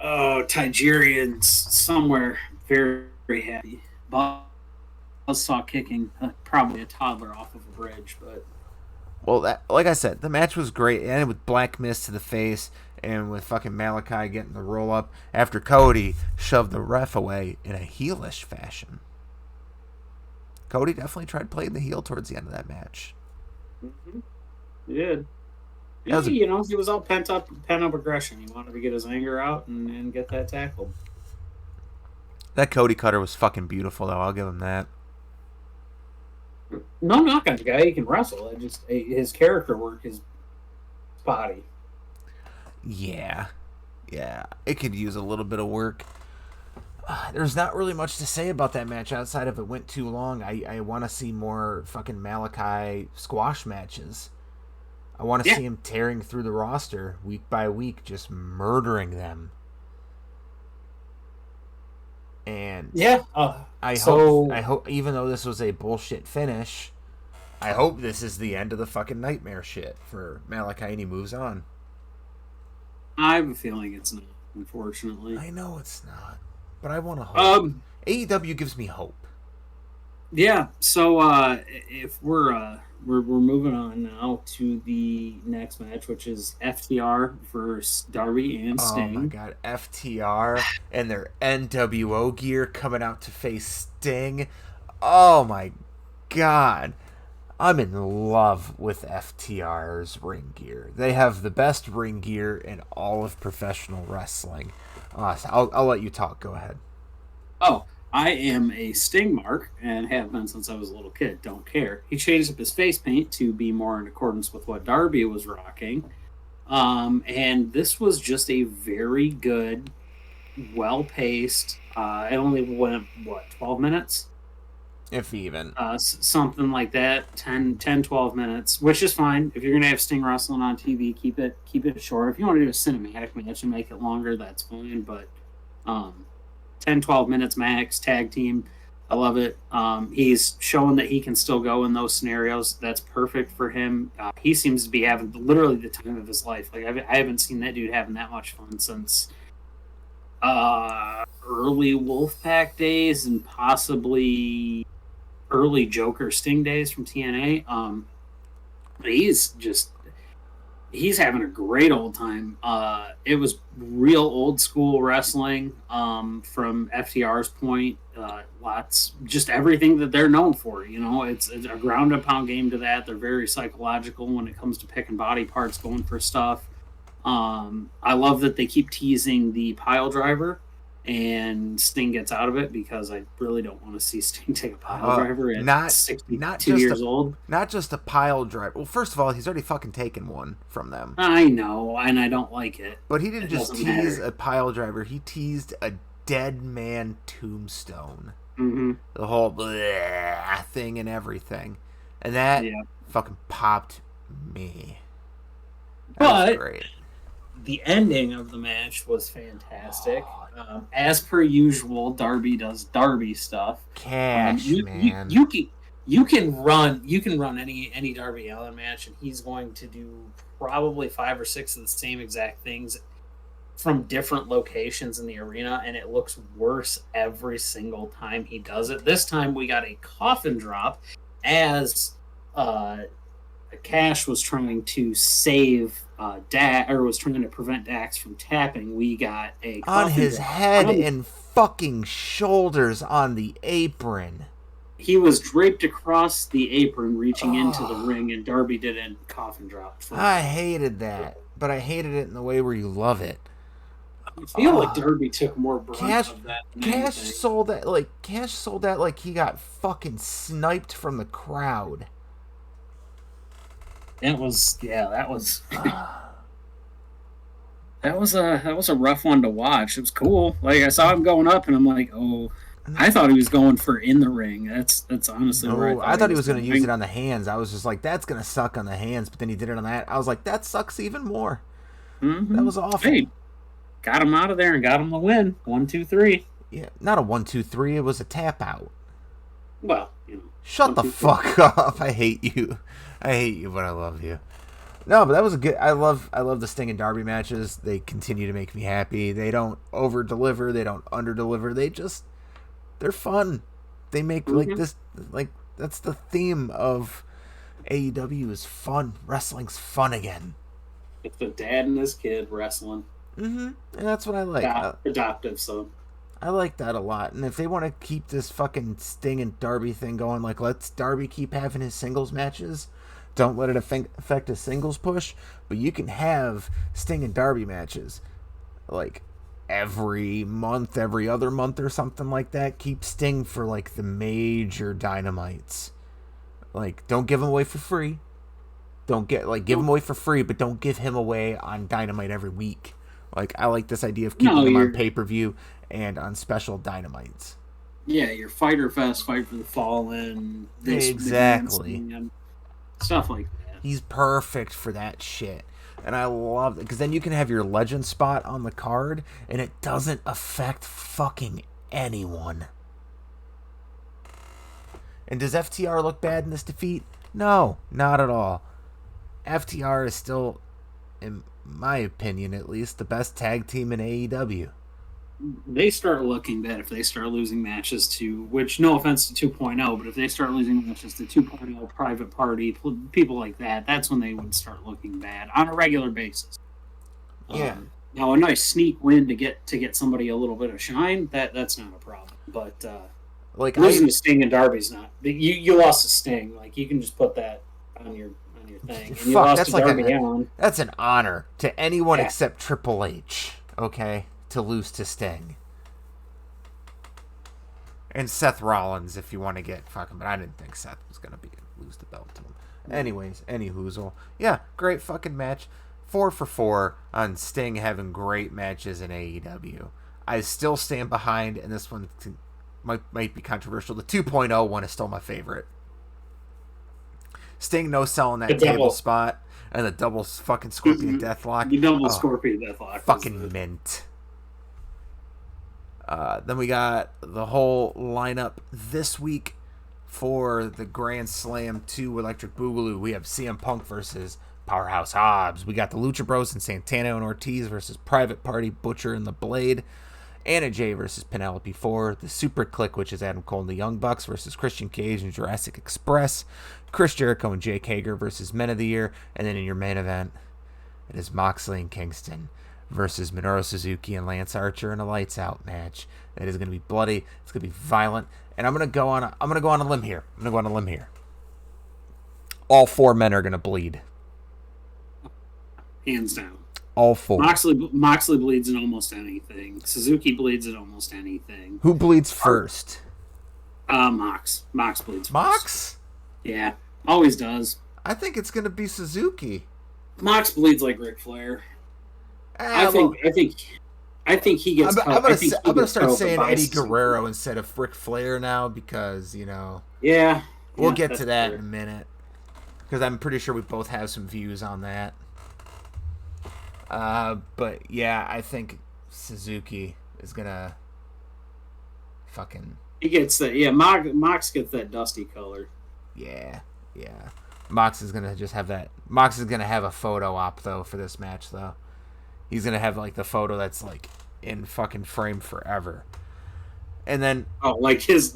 B: Oh, Tigerians somewhere very, very happy. Buzzsaw kicking probably a toddler off of a bridge, but...
A: Well, like I said, the match was great. It ended with black mist to the face and with fucking Malachi getting the roll up after Cody shoved the ref away in a heelish fashion. Cody definitely tried playing the heel towards the end of that match.
B: Mm-hmm. He did. Yeah, he was all pent up aggression. He wanted to get his anger out and get that tackled.
A: That Cody cutter was fucking beautiful, though. I'll give him that.
B: No knock on the guy. He can wrestle. His character work, his body.
A: Yeah. It could use a little bit of work. There's not really much to say about that match outside of it went too long. I want to see more fucking Malachi squash matches. I want to see him tearing through the roster week by week, just murdering them. And I hope, even though this was a bullshit finish, I hope this is the end of the fucking nightmare shit for Malachi and he moves on.
B: I have a feeling it's not, unfortunately.
A: I know it's not, but I want to hope. AEW gives me hope.
B: Yeah, so if we're moving on now to the next match, which is FTR versus Darby and Sting.
A: Oh my god, FTR and their NWO gear coming out to face Sting. Oh my god. I'm in love with FTR's ring gear. They have the best ring gear in all of professional wrestling. I'll let you talk. Go ahead.
B: Oh, I am a Sting mark and have been since I was a little kid. Don't care. He changed up his face paint to be more in accordance with what Darby was rocking. And this was just a very good, well-paced, it only went, 12 minutes?
A: If even.
B: Something like that, 10, 12 minutes, which is fine. If you're going to have Sting wrestling on TV, keep it short. If you want to do a cinematic match and make it longer, that's fine. But 10, 12 minutes max, tag team. I love it. He's showing that he can still go in those scenarios. That's perfect for him. He seems to be having literally the time of his life. Like I haven't seen that dude having that much fun since early Wolfpack days and possibly early Joker Sting days from TNA. But he's having a great old time. It was real old school wrestling from FTR's point. Lots, just everything that they're known for. You know, it's a ground and pound game to that. They're very psychological when it comes to picking body parts, going for stuff. I love that they keep teasing the pile driver, and Sting gets out of it because I really don't want to see Sting take a pile driver at 62 years old.
A: Not just a pile driver. Well, first of all, he's already fucking taken one from them.
B: I know, and I don't like it.
A: But he didn't just tease a pile driver. He teased a dead man tombstone.
B: Mm-hmm.
A: The whole thing and everything. And that fucking popped me. That was great.
B: The ending of the match was fantastic. As per usual, Darby does Darby stuff.
A: Man.
B: You can run any Darby Allin match, and he's going to do probably 5 or 6 of the same exact things from different locations in the arena, and it looks worse every single time he does it. This time we got a coffin drop as Cash was trying to save was trying to prevent Dax from tapping. We got a
A: on his head and fucking shoulders on the apron.
B: He was draped across the apron, reaching into the ring, and Darby did a coffin drop.
A: I hated that, but I hated it in the way where you love it.
B: I feel like Darby took more brunt of that.
A: Cash sold that like he got fucking sniped from the crowd.
B: That was that was a rough one to watch. It was cool. Like I saw him going up, and I'm like, oh, I thought he was going for in the ring. That's honestly where
A: I thought he was going to use it on the hands. I was just like, that's going to suck on the hands. But then he did it on that. I was like, that sucks even more.
B: Mm-hmm.
A: That was awful.
B: Hey, got him out of there and got him the win. 1, 2, 3.
A: Yeah, not a 1, 2, 3. It was a tap out.
B: Well, you know.
A: Shut the fuck up. I hate you. I hate you, but I love you. No, but that was a good. I love the Sting and Darby matches. They continue to make me happy. They don't over deliver. They don't under deliver. They're fun. They make that's the theme of AEW is fun. Wrestling's fun again.
B: It's the dad and his kid wrestling.
A: Mm-hmm. And that's what I like.
B: Adoptive son.
A: I like that a lot. And if they want to keep this fucking Sting and Darby thing going, like let's Darby keep having his singles matches. Don't let it affect his singles push. But you can have Sting and Darby matches like every month, every other month or something like that. Keep Sting for like the major dynamites. Like don't give him away for free. Give him away for free, but don't give him away on Dynamite every week. Like I like this idea of keeping him on pay-per-view and on special Dynamites.
B: Yeah, your Fighter Fest, Fight for the Fallen.
A: Exactly.
B: And stuff like that.
A: He's perfect for that shit. And I love it, because then you can have your legend spot on the card, and it doesn't affect fucking anyone. And does FTR look bad in this defeat? No, not at all. FTR is still, in my opinion at least, the best tag team in AEW.
B: They start looking bad if they start losing matches to, which, no offense to 2.0, but if they start losing matches to 2.0, Private Party, people like that, that's when they would start looking bad on a regular basis.
A: Yeah.
B: Now, a nice sneak win to get somebody a little bit of shine, that's not a problem. But
A: like
B: losing to Sting and Darby's not. You lost to Sting. Like, you can just put that on your thing. And you lost
A: that's
B: to
A: like
B: Darby Allin.
A: that's an honor to anyone except Triple H. Okay. To lose to Sting. And Seth Rollins, if you want to get fucking, but I didn't think Seth was going to lose the belt to him. Anyways, any hoozle. Yeah, great fucking match. 4 for 4 on Sting having great matches in AEW. I still stand behind, and this one might be controversial. The 2.0 one is still my favorite. Sting no-selling that table spot, and the double fucking Scorpion Deathlock.
B: The double Scorpion Deathlock.
A: Fucking mint. Then we got the whole lineup this week for the Grand Slam 2 Electric Boogaloo. We have CM Punk versus Powerhouse Hobbs. We got the Lucha Bros and Santana and Ortiz versus Private Party, Butcher and the Blade. Anna Jay versus Penelope Ford. The Super Click, which is Adam Cole and the Young Bucks versus Christian Cage and Jurassic Express. Chris Jericho and Jake Hager versus Men of the Year. And then in your main event, it is Moxley and Kingston versus Minoru Suzuki and Lance Archer in a lights out match. That is going to be bloody. It's going to be violent. And I'm going to go on a limb here. All 4 men are going to bleed.
B: Hands down.
A: All 4.
B: Moxley bleeds in almost anything. Suzuki bleeds in almost anything.
A: Who bleeds first?
B: Mox. Mox bleeds first.
A: Mox?
B: Yeah. Always does.
A: I think it's going to be Suzuki.
B: Mox bleeds like Ric Flair. I think he gets.
A: I'm gonna start saying Eddie Guerrero instead of Ric Flair now because
B: Yeah.
A: We'll get to that in a minute because I'm pretty sure we both have some views on that. But yeah, I think Suzuki is gonna fucking.
B: He gets that. Yeah, Mox gets that dusty color.
A: Yeah. Mox is gonna just have that. Mox is gonna have a photo op though for this match though. He's gonna have like the photo that's like in fucking frame forever, and then
B: like his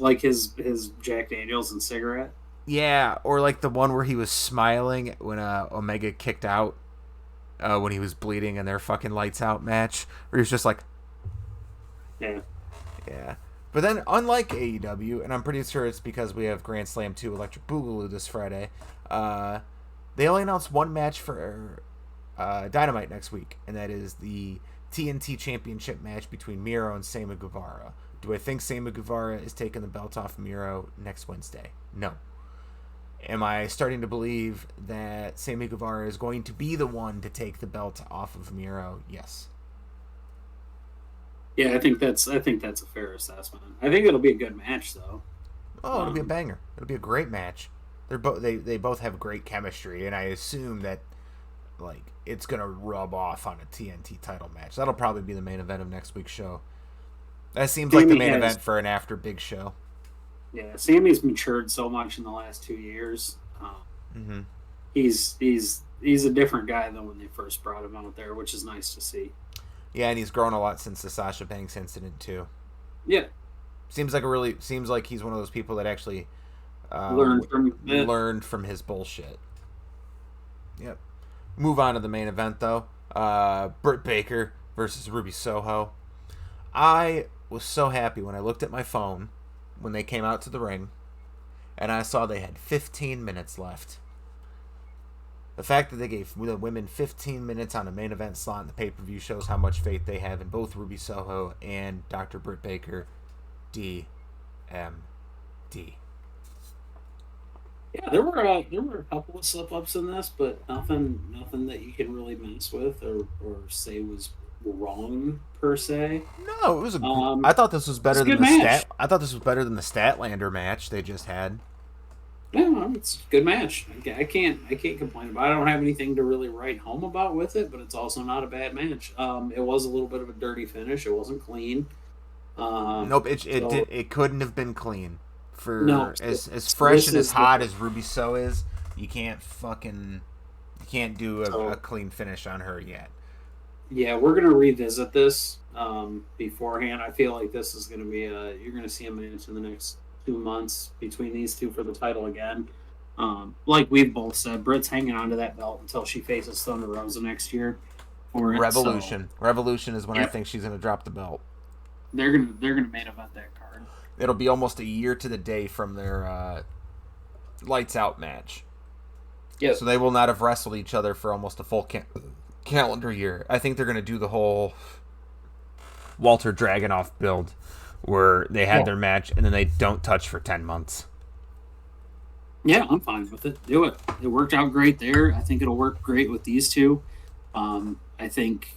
B: Jack Daniels and cigarette.
A: Yeah, or like the one where he was smiling when Omega kicked out when he was bleeding in their fucking lights out match, where he was just like,
B: yeah.
A: But then, unlike AEW, and I'm pretty sure it's because we have Grand Slam 2 Electric Boogaloo this Friday, they only announced one match for Dynamite next week, and that is the TNT Championship match between Miro and Sammy Guevara. Do I think Sammy Guevara is taking the belt off Miro next Wednesday? No. Am I starting to believe that Sammy Guevara is going to be the one to take the belt off of Miro? Yes.
B: Yeah, I think that's a fair assessment. I think it'll be a good match, though.
A: Oh, it'll be a banger. It'll be a great match. They both have great chemistry, and I assume that like it's gonna rub off on a TNT title match. That'll probably be the main event of next week's show. That seems like the main event for an after big show.
B: Yeah, Sammy's matured so much in the last 2 years. He's a different guy than when they first brought him out there, which is nice to see.
A: Yeah, and he's grown a lot since the Sasha Banks incident too.
B: Yeah,
A: seems like he's one of those people that actually learned from his bullshit. Yep. Move on to the main event though. Britt Baker versus Ruby Soho. I was so happy when I looked at my phone when they came out to the ring and I saw they had 15 minutes left. The fact that they gave the women 15 minutes on a main event slot in the pay-per-view shows how much faith they have in both Ruby Soho and Dr. Britt Baker. DMD.
B: Yeah, there were a couple of slip-ups in this, but nothing that you can really mess with or say was wrong per se.
A: No, it was I thought this was better than
B: the match.
A: I thought this was better than the Statlander match they just had.
B: No, it's a good match. I can't complain about it. I don't have anything to really write home about with it, but it's also not a bad match. It was a little bit of a dirty finish. It wasn't clean.
A: Nope, it couldn't have been clean. For
B: No,
A: as fresh and as hot as Ruby So is, you can't do a clean finish on her yet.
B: Yeah, we're gonna revisit this beforehand. I feel like this is gonna be you're gonna see a match in the next 2 months between these two for the title again. Like we've both said, Brit's hanging on to that belt until she faces Thunder Rosa next year.
A: Revolution. Revolution is when I think she's gonna drop the belt.
B: They're gonna main event that card.
A: It'll be almost a year to the day from their lights out match.
B: Yeah.
A: So they will not have wrestled each other for almost a full calendar year. I think they're gonna do the whole Walter Dragunov build, where they had their match and then they don't touch for 10 months.
B: Yeah, I'm fine with it. Do it. It worked out great there. I think it'll work great with these two. I think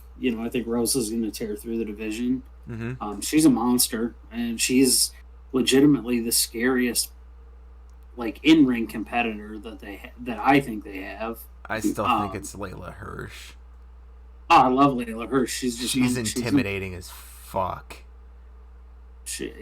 B: Rosa's going to tear through the division.
A: Mm-hmm.
B: She's a monster, and she's legitimately the scariest, like, in-ring competitor that I think they have.
A: I still think it's Layla Hirsch.
B: Oh, I love Layla Hirsch. She's
A: intimidating as fuck.
B: She's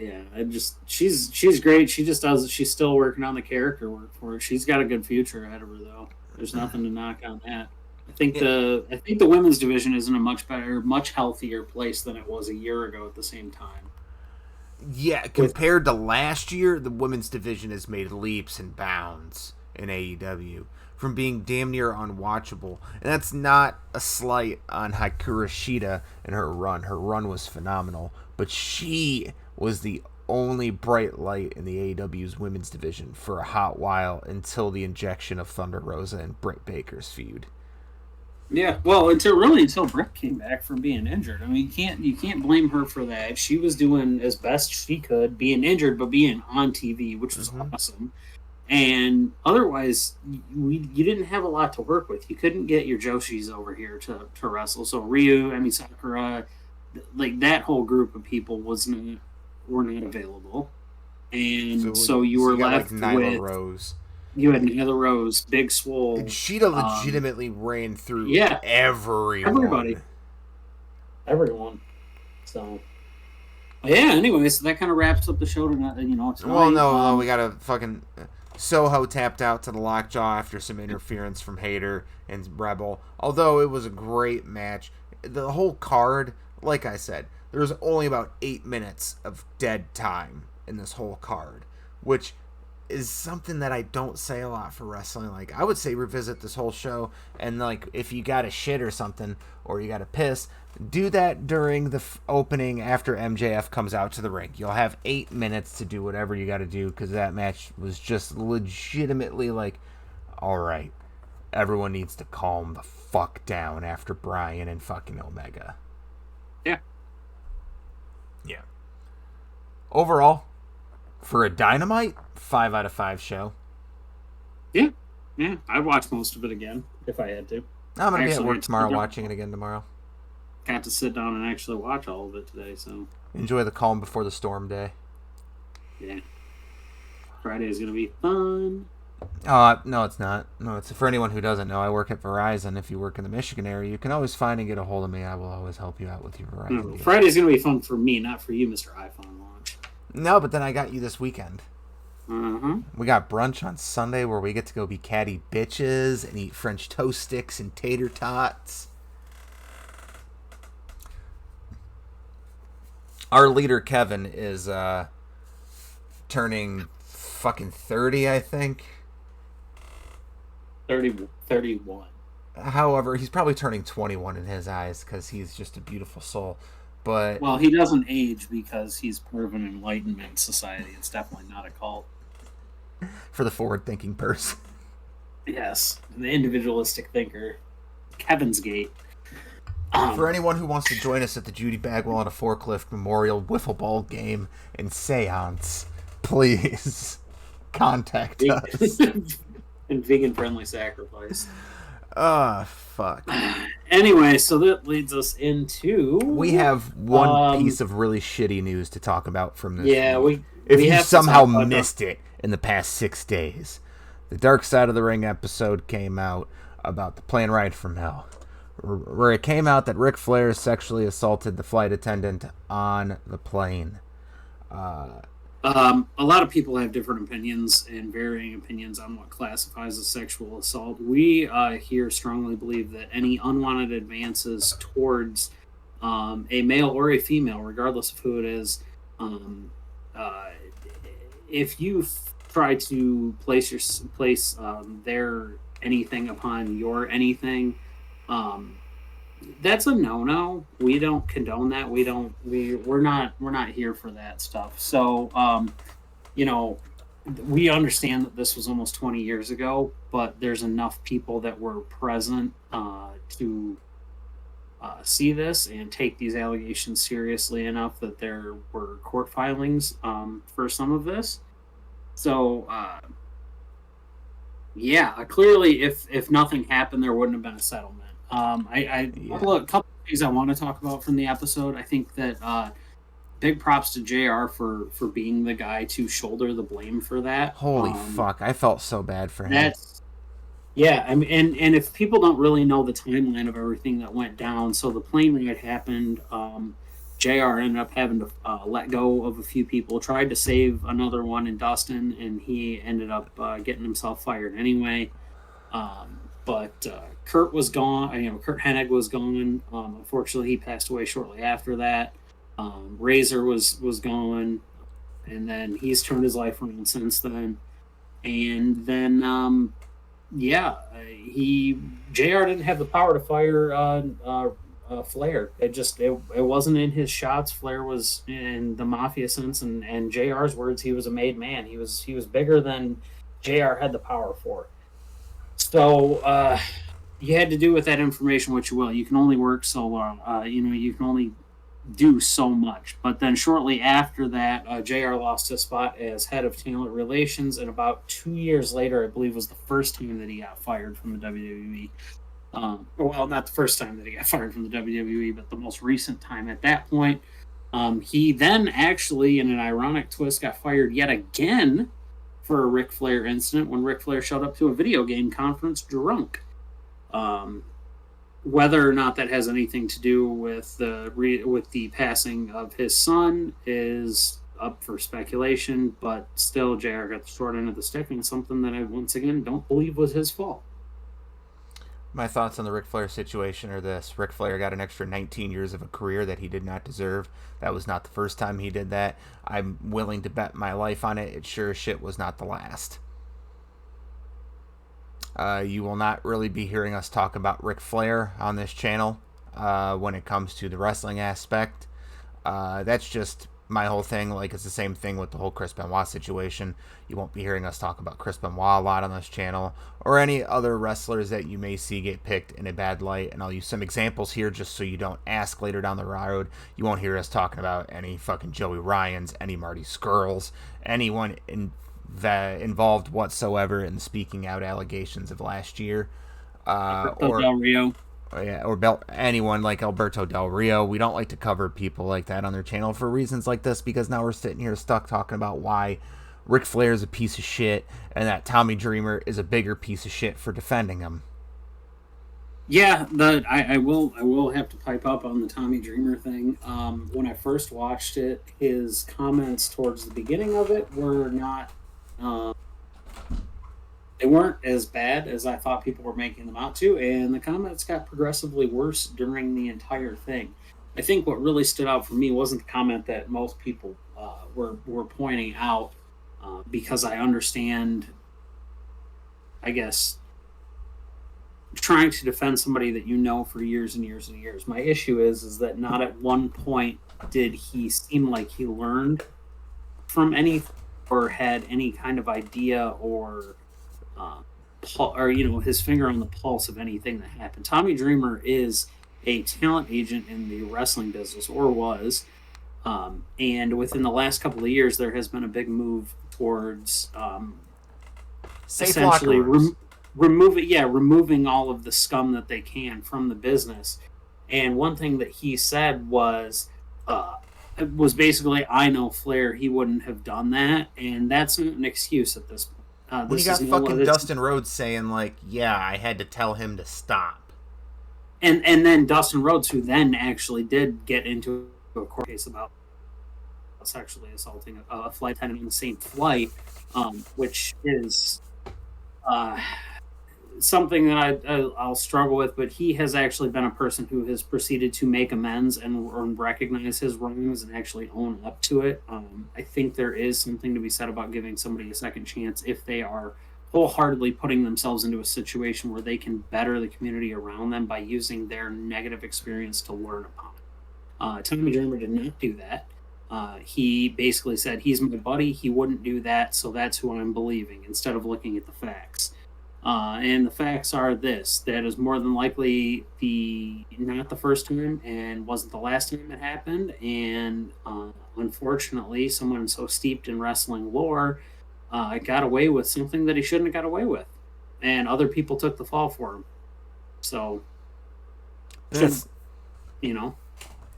B: great. She's still working on the character work for it. She's got a good future ahead of her, though. There's nothing to knock on that. I think the women's division is in a much better, much healthier place than it was a year ago at the same time.
A: Yeah, compared to last year, the women's division has made leaps and bounds in AEW from being damn near unwatchable. And that's not a slight on Hikaru Shida and her run. Her run was phenomenal, but she was the only bright light in the AEW's women's division for a hot while until the injection of Thunder Rosa and Britt Baker's feud.
B: Yeah, well, until Brit came back from being injured. I mean, you can't blame her for that. She was doing as best she could, being injured but being on TV, which was awesome. And otherwise, you didn't have a lot to work with. You couldn't get your Joshis over here to wrestle. So Sakura, like that whole group of people were not available, and so you were left with
A: Nyla Rose.
B: You had Nyla Rose, Big Swole,
A: and Sheeta legitimately ran through everyone.
B: So yeah. Anyway, so that kind of wraps up the show tonight.
A: Well, no, we gotta fucking. Soho tapped out to the lockjaw after some interference from Hayter and Rebel. Although it was a great match, the whole card, like I said, there was only about 8 minutes of dead time in this whole card, which is something that I don't say a lot for wrestling. Like, I would say revisit this whole show, and like if you got a shit or something, or you got a piss, do that during the opening after MJF comes out to the ring. You'll have 8 minutes to do whatever you got to do, because that match was just legitimately like, all right, everyone needs to calm the fuck down after Bryan and fucking Omega.
B: Yeah.
A: Overall, for a Dynamite, 5 out of 5 show.
B: Yeah, I'd watch most of it again if I had to.
A: I'm gonna be at work tomorrow, watching it again tomorrow.
B: Got to sit down and actually watch all of it today, so
A: enjoy the calm before the storm day.
B: Yeah, Friday is gonna be fun.
A: No, it's not. No, it's for anyone who doesn't know. I work at Verizon. If you work in the Michigan area, you can always find and get a hold of me. I will always help you out with your Verizon.
B: No, Friday's gonna be fun for me, not for you, Mr. iPhone launch.
A: No, but then I got you this weekend.
B: Mm-hmm.
A: We got brunch on Sunday where we get to go be catty bitches and eat French toast sticks and tater tots. Our leader Kevin is turning fucking 30, I think.
B: 31.
A: However, he's probably turning 21 in his eyes because he's just a beautiful soul. But
B: well, he doesn't age because he's part of an enlightenment society. It's definitely not a cult.
A: For the forward-thinking person.
B: Yes, the individualistic thinker. Kevin's Gate.
A: For anyone who wants to join us at the Judy Bagwell and a Forklift Memorial Wiffle Ball game and seance, please contact us.
B: And vegan-friendly sacrifice.
A: Fuck.
B: Anyway, so that leads us into...
A: We have one piece of really shitty news to talk about from this week.
B: If
A: you somehow missed it in the past 6 days. the Dark Side of the Ring episode came out about the plane ride from hell, where it came out that Ric Flair sexually assaulted the flight attendant on the plane.
B: A lot of people have different opinions and varying opinions on what classifies as sexual assault. We here strongly believe that any unwanted advances towards a male or a female, regardless of who it is, if you try to place their anything upon your anything, that's a no-no. We don't condone that. We're not here for that stuff. So, we understand that this was almost 20 years ago, but there's enough people that were present to see this and take these allegations seriously enough that there were court filings for some of this. So, clearly, if nothing happened, there wouldn't have been a settlement. A couple of things I want to talk about from the episode. I think that big props to JR for being the guy to shoulder the blame for that.
A: Holy fuck, I felt so bad for him.
B: I mean, and if people don't really know the timeline of everything that went down, so the plane ride happened. JR ended up having to let go of a few people, tried to save another one in Dustin, and he ended up getting himself fired anyway. But Kurt was gone. Kurt Hennig was gone. Unfortunately, he passed away shortly after that. Razor was gone, and then he's turned his life around since then. And then, JR didn't have the power to fire Flair. It wasn't in his shots. Flair was, in the mafia sense, and JR's words, he was a made man. He was bigger than JR had the power for. So you had to do with that information what you will. You can only work so long. You can only do so much. But then shortly after that, JR lost his spot as head of talent relations, and about 2 years later, I believe, was the first time that he got fired from the WWE. Well, not the first time that he got fired from the WWE, but the most recent time at that point. He then actually, in an ironic twist, got fired yet again for a Ric Flair incident when Ric Flair showed up to a video game conference drunk. Whether or not that has anything to do with the passing of his son is up for speculation, but still, JR got the short end of the stick, and something that I, once again, don't believe was his fault.
A: My thoughts on the Ric Flair situation are this. Ric Flair got an extra 19 years of a career that he did not deserve. That was not the first time he did that. I'm willing to bet my life on it. It sure as shit was not the last. You will not really be hearing us talk about Ric Flair on this channel when it comes to the wrestling aspect. That's just my whole thing. Like, it's the same thing with the whole Chris Benoit situation. You won't be hearing us talk about Chris Benoit a lot on this channel, or any other wrestlers that you may see get picked in a bad light. And I'll use some examples here just so you don't ask later down the road. You won't hear us talking about any fucking Joey Ryans, any Marty Scurlls, anyone involved whatsoever in speaking out allegations of last year.
B: Or Del Rio.
A: Anyone like Alberto Del Rio. We don't like to cover people like that on their channel for reasons like this, because now we're sitting here stuck talking about why Ric Flair is a piece of shit and that Tommy Dreamer is a bigger piece of shit for defending him.
B: Yeah, I will have to pipe up on the Tommy Dreamer thing. When I first watched it, his comments towards the beginning of it were not... they weren't as bad as I thought people were making them out to, and the comments got progressively worse during the entire thing. I think what really stood out for me wasn't the comment that most people were pointing out, because I understand, I guess, trying to defend somebody that you know for years and years and years. My issue is that not at one point did he seem like he learned from anything or had any kind of idea or his finger on the pulse of anything that happened. Tommy Dreamer is a talent agent in the wrestling business, or was, and within the last couple of years, there has been a big move towards essentially removing all of the scum that they can from the business. And one thing that he said was basically, I know Flair, he wouldn't have done that, and that's not an excuse at this point.
A: When you got fucking Dustin Rhodes saying, like, yeah, I had to tell him to stop.
B: And then Dustin Rhodes, who then actually did get into a court case about sexually assaulting a flight attendant in the same flight, which is something that I'll struggle with, but he has actually been a person who has proceeded to make amends and recognize his wrongs and actually own up to it. I think there is something to be said about giving somebody a second chance if they are wholeheartedly putting themselves into a situation where they can better the community around them by using their negative experience to learn upon it. Tommy Dreamer did not do that. He basically said, he's my buddy, he wouldn't do that, so that's who I'm believing, instead of looking at the facts. And the facts are this: that is more than likely not the first time and wasn't the last time it happened. And unfortunately, someone so steeped in wrestling lore got away with something that he shouldn't have got away with. And other people took the fall for him. So,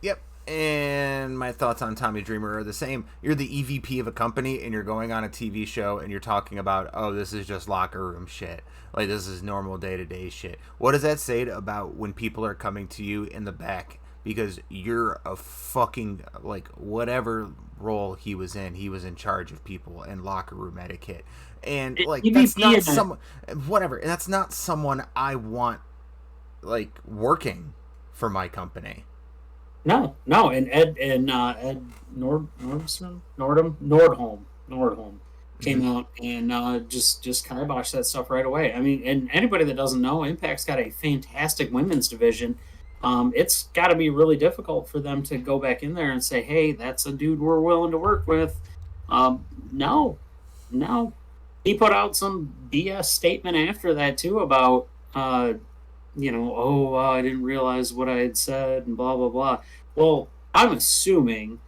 A: Yep. And my thoughts on Tommy Dreamer are the same. You're the EVP of a company and you're going on a TV show and you're talking about, oh, this is just locker room shit. Like, this is normal day-to-day shit. What does that say about when people are coming to you in the back? Because you're a fucking, like, whatever role he was in charge of people and locker room etiquette. And, like, that's not someone, whatever. And that's not someone I want, like, working for my company.
B: No, and Ed Nordholm came out and just kiboshed that stuff right away. I mean, and anybody that doesn't know, Impact's got a fantastic women's division. It's got to be really difficult for them to go back in there and say, hey, that's a dude we're willing to work with. No. He put out some BS statement after that, too, about, I didn't realize what I had said and blah, blah, blah. Well, I'm assuming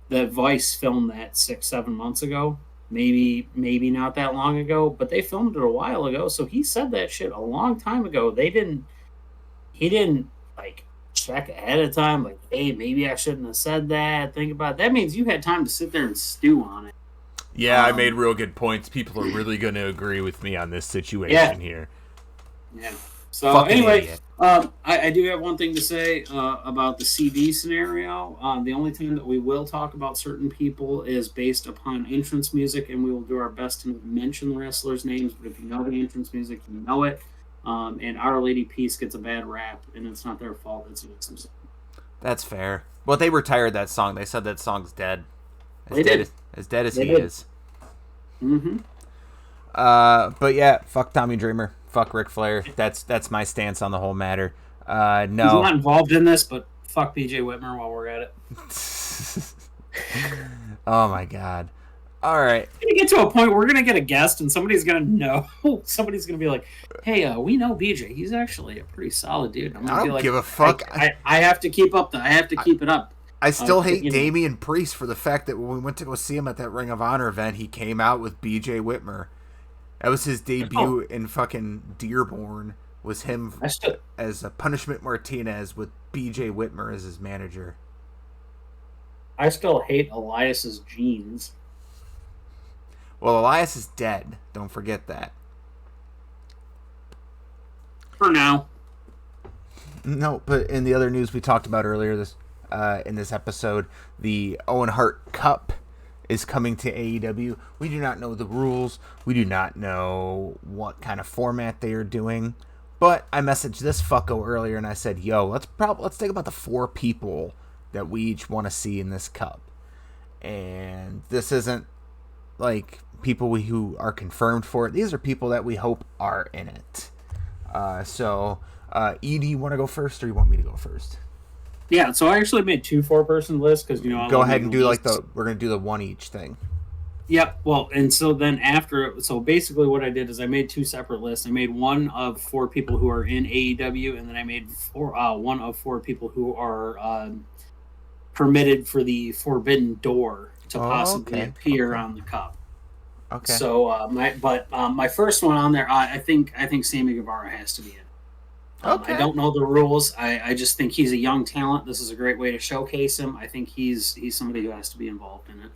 B: that Vice filmed that 6-7 months ago. Maybe not that long ago, but they filmed it a while ago. So he said that shit a long time ago. He didn't like check ahead of time, like, hey, maybe I shouldn't have said that. Think about it. That means you had time to sit there and stew on it.
A: Yeah, I made real good points. People are really going to agree with me on this situation here.
B: Yeah. So
A: fucking
B: anyway,
A: idiot.
B: I do have one thing to say about the CD scenario. The only time that we will talk about certain people is based upon entrance music, and we will do our best to mention the wrestlers' names. But if you know the entrance music, you know it. And Our Lady Peace gets a bad rap, and it's not their fault. It's music.
A: That's fair. Well, they retired that song. They said that song's dead. As dead as he is.
B: Mm-hmm.
A: But yeah, fuck Tommy Dreamer. Fuck Ric Flair. That's my stance on the whole matter. No.
B: He's not involved in this, but fuck BJ Whitmer while we're at it.
A: Oh my god. All right.
B: We're gonna get to a point where we're gonna get a guest and somebody's gonna know. Somebody's gonna be like, hey, we know BJ. He's actually a pretty solid dude. I'm gonna
A: I
B: be
A: don't
B: like,
A: give a fuck.
B: I have to keep up. I have to keep it up.
A: I still hate Damian Priest for the fact that when we went to go see him at that Ring of Honor event, he came out with BJ Whitmer. That was his debut in fucking Dearborn. Was him as a Punishment Martinez with BJ Whitmer as his manager.
B: I still hate Elias's jeans.
A: Well, Elias is dead. Don't forget that.
B: For now.
A: No, but in the other news we talked about earlier in this episode, the Owen Hart Cup is coming to AEW. We do not know the rules. We do not know what kind of format they are doing. But I messaged this fucko earlier and I said, yo, let's think about the 4 people that we each want to see in this cup. And this isn't like people who are confirmed for it. These are people that we hope are in it. So, Edie, you want to go first or you want me to go first?
B: Yeah, so I actually made 2 4-person lists because
A: go ahead and do we're gonna do the one each thing.
B: Yep. Well, and so then so basically what I did is I made 2 separate lists. I made one of 4 people who are in AEW, and then I made one of 4 people who are permitted for the Forbidden Door to possibly appear on the cup.
A: Okay.
B: So my first one on there, I think Sammy Guevara has to be in. I don't know the rules. I just think he's a young talent. This is a great way to showcase him. I think he's somebody who has to be involved in it.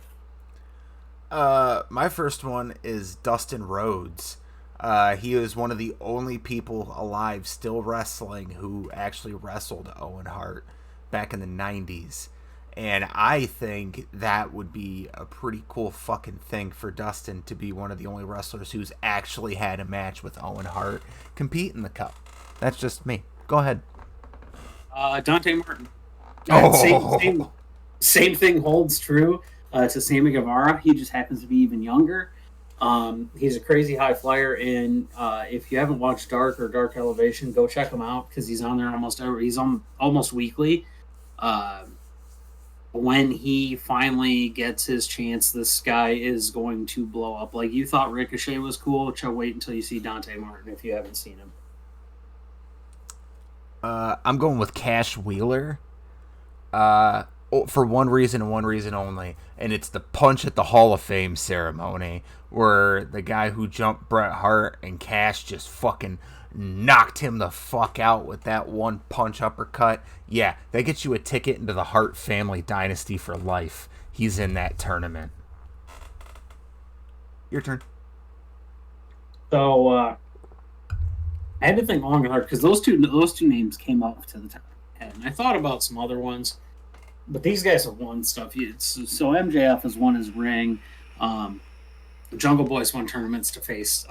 A: My first one is Dustin Rhodes. He is one of the only people alive still wrestling who actually wrestled Owen Hart back in the 90s. And I think that would be a pretty cool fucking thing for Dustin to be one of the only wrestlers who's actually had a match with Owen Hart compete in the Cup. That's just me. Go ahead.
B: Dante Martin.
A: Oh.
B: Same thing holds true to Sammy Guevara. He just happens to be even younger. He's a crazy high flyer, and if you haven't watched Dark or Dark Elevation, go check him out because he's on there he's on almost weekly. When he finally gets his chance, this guy is going to blow up. Like you thought Ricochet was cool, wait until you see Dante Martin if you haven't seen him.
A: I'm going with Cash Wheeler. For one reason and one reason only, and it's the punch at the Hall of Fame ceremony where the guy who jumped Bret Hart and Cash just fucking knocked him the fuck out with that one punch uppercut. Yeah, that gets you a ticket into the Hart family dynasty for life. He's in that tournament. Your turn.
B: So I had to think long and hard because those two names came up to the top of my head, and I thought about some other ones. But these guys have won stuff. So MJF has won his ring. Jungle Boy's won tournaments to face,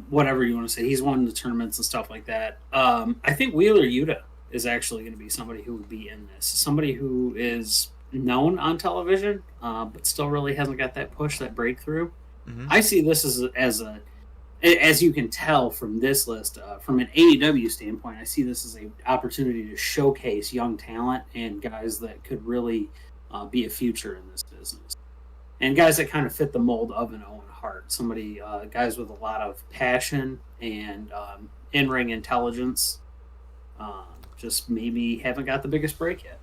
B: whatever you want to say. He's won the tournaments and stuff like that. I think Wheeler Yuta is actually going to be somebody who would be in this. Somebody who is known on television, but still really hasn't got that push, that breakthrough. Mm-hmm. I see this as you can tell from this list, from an AEW standpoint, I see this as an opportunity to showcase young talent and guys that could really be a future in this business. And guys that kind of fit the mold of an Owen Hart. Guys with a lot of passion and in-ring intelligence. Just maybe haven't got the biggest break yet.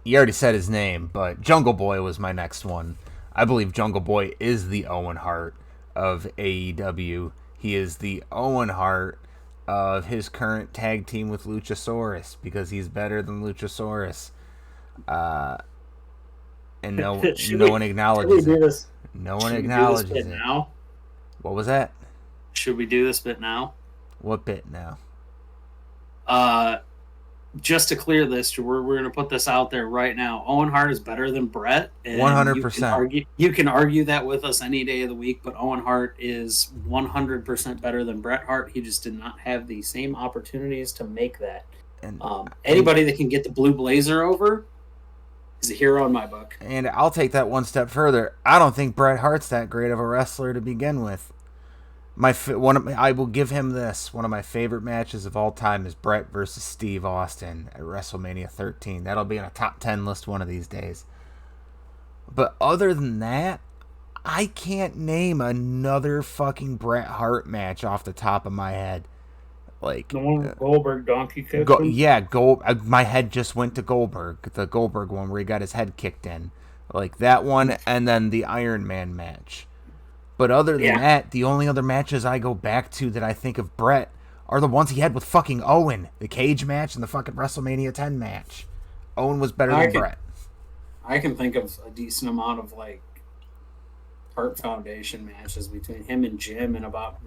A: You already said his name, but Jungle Boy was my next one. I believe Jungle Boy is the Owen Hart of AEW. He is the Owen Hart of his current tag team with Luchasaurus because he's better than Luchasaurus. And no one acknowledges it. No one acknowledges it.
B: Now?
A: What was that?
B: Should we do this bit now?
A: What bit now?
B: Just to clear this, we're going to put this out there right now. Owen Hart is better than Bret.
A: 100%.
B: You can argue that with us any day of the week, but Owen Hart is 100% better than Bret Hart. He just did not have the same opportunities to make that. And anybody that can get the blue blazer over is a hero in my book.
A: And I'll take that one step further. I don't think Bret Hart's that great of a wrestler to begin with. I will give him this. One of my favorite matches of all time is Bret versus Steve Austin at WrestleMania 13. That'll be in a top 10 list one of these days. But other than that, I can't name another fucking Bret Hart match off the top of my head. Like
B: the one with Goldberg donkey kicked
A: my head just went to Goldberg. The Goldberg one where he got his head kicked in. Like that one, and then the Iron Man match. But other than that, the only other matches I go back to that I think of Bret are the ones he had with fucking Owen. The cage match and the fucking WrestleMania 10 match. Owen was better than Bret.
B: I can think of a decent amount of, like, Hart Foundation matches between him and Jim and about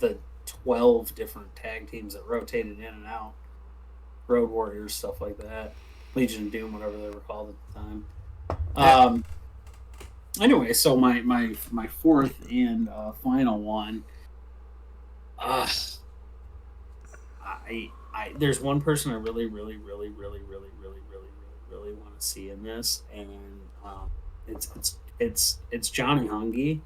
B: the 12 different tag teams that rotated in and out. Road Warriors, stuff like that. Legion of Doom, whatever they were called at the time. Anyway, so my fourth and final one. There's one person I really want to see in this, and it's Johnny Hungy,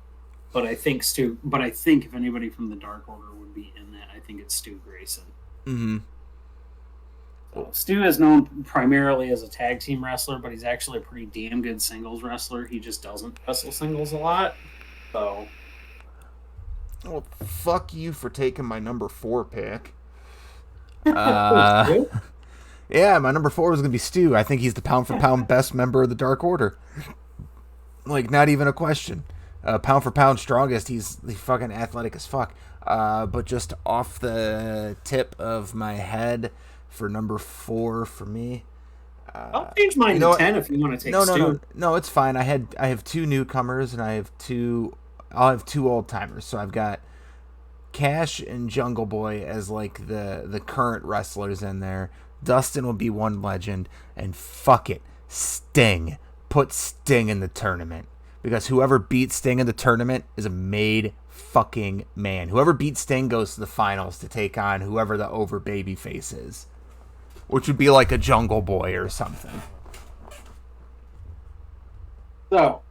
B: but I think Stu. But I think if anybody from the Dark Order would be in that, I think it's Stu Grayson.
A: Mm-hmm.
B: Stu is known primarily as a tag team wrestler, but he's actually a pretty damn good singles wrestler. He just doesn't wrestle singles a lot. So,
A: well, fuck you for taking my number 4 pick. Yeah, my number 4 was gonna be Stu. I think he's the pound for pound best member of the Dark Order. Like, not even a question. Pound for pound strongest. He's fucking athletic as fuck. But just off the tip of my head. For number 4 for me,
B: I'll change mine to 10 if you want to take Stu.
A: No, it's fine. I have 2 newcomers and I'll have 2 old timers. So I've got Cash and Jungle Boy as like the current wrestlers in there. Dustin will be one legend, and fuck it, Sting. Put Sting in the tournament, because whoever beats Sting in the tournament is a made fucking man. Whoever beats Sting goes to the finals to take on whoever the over baby face is, which would be like a Jungle Boy or something.
D: So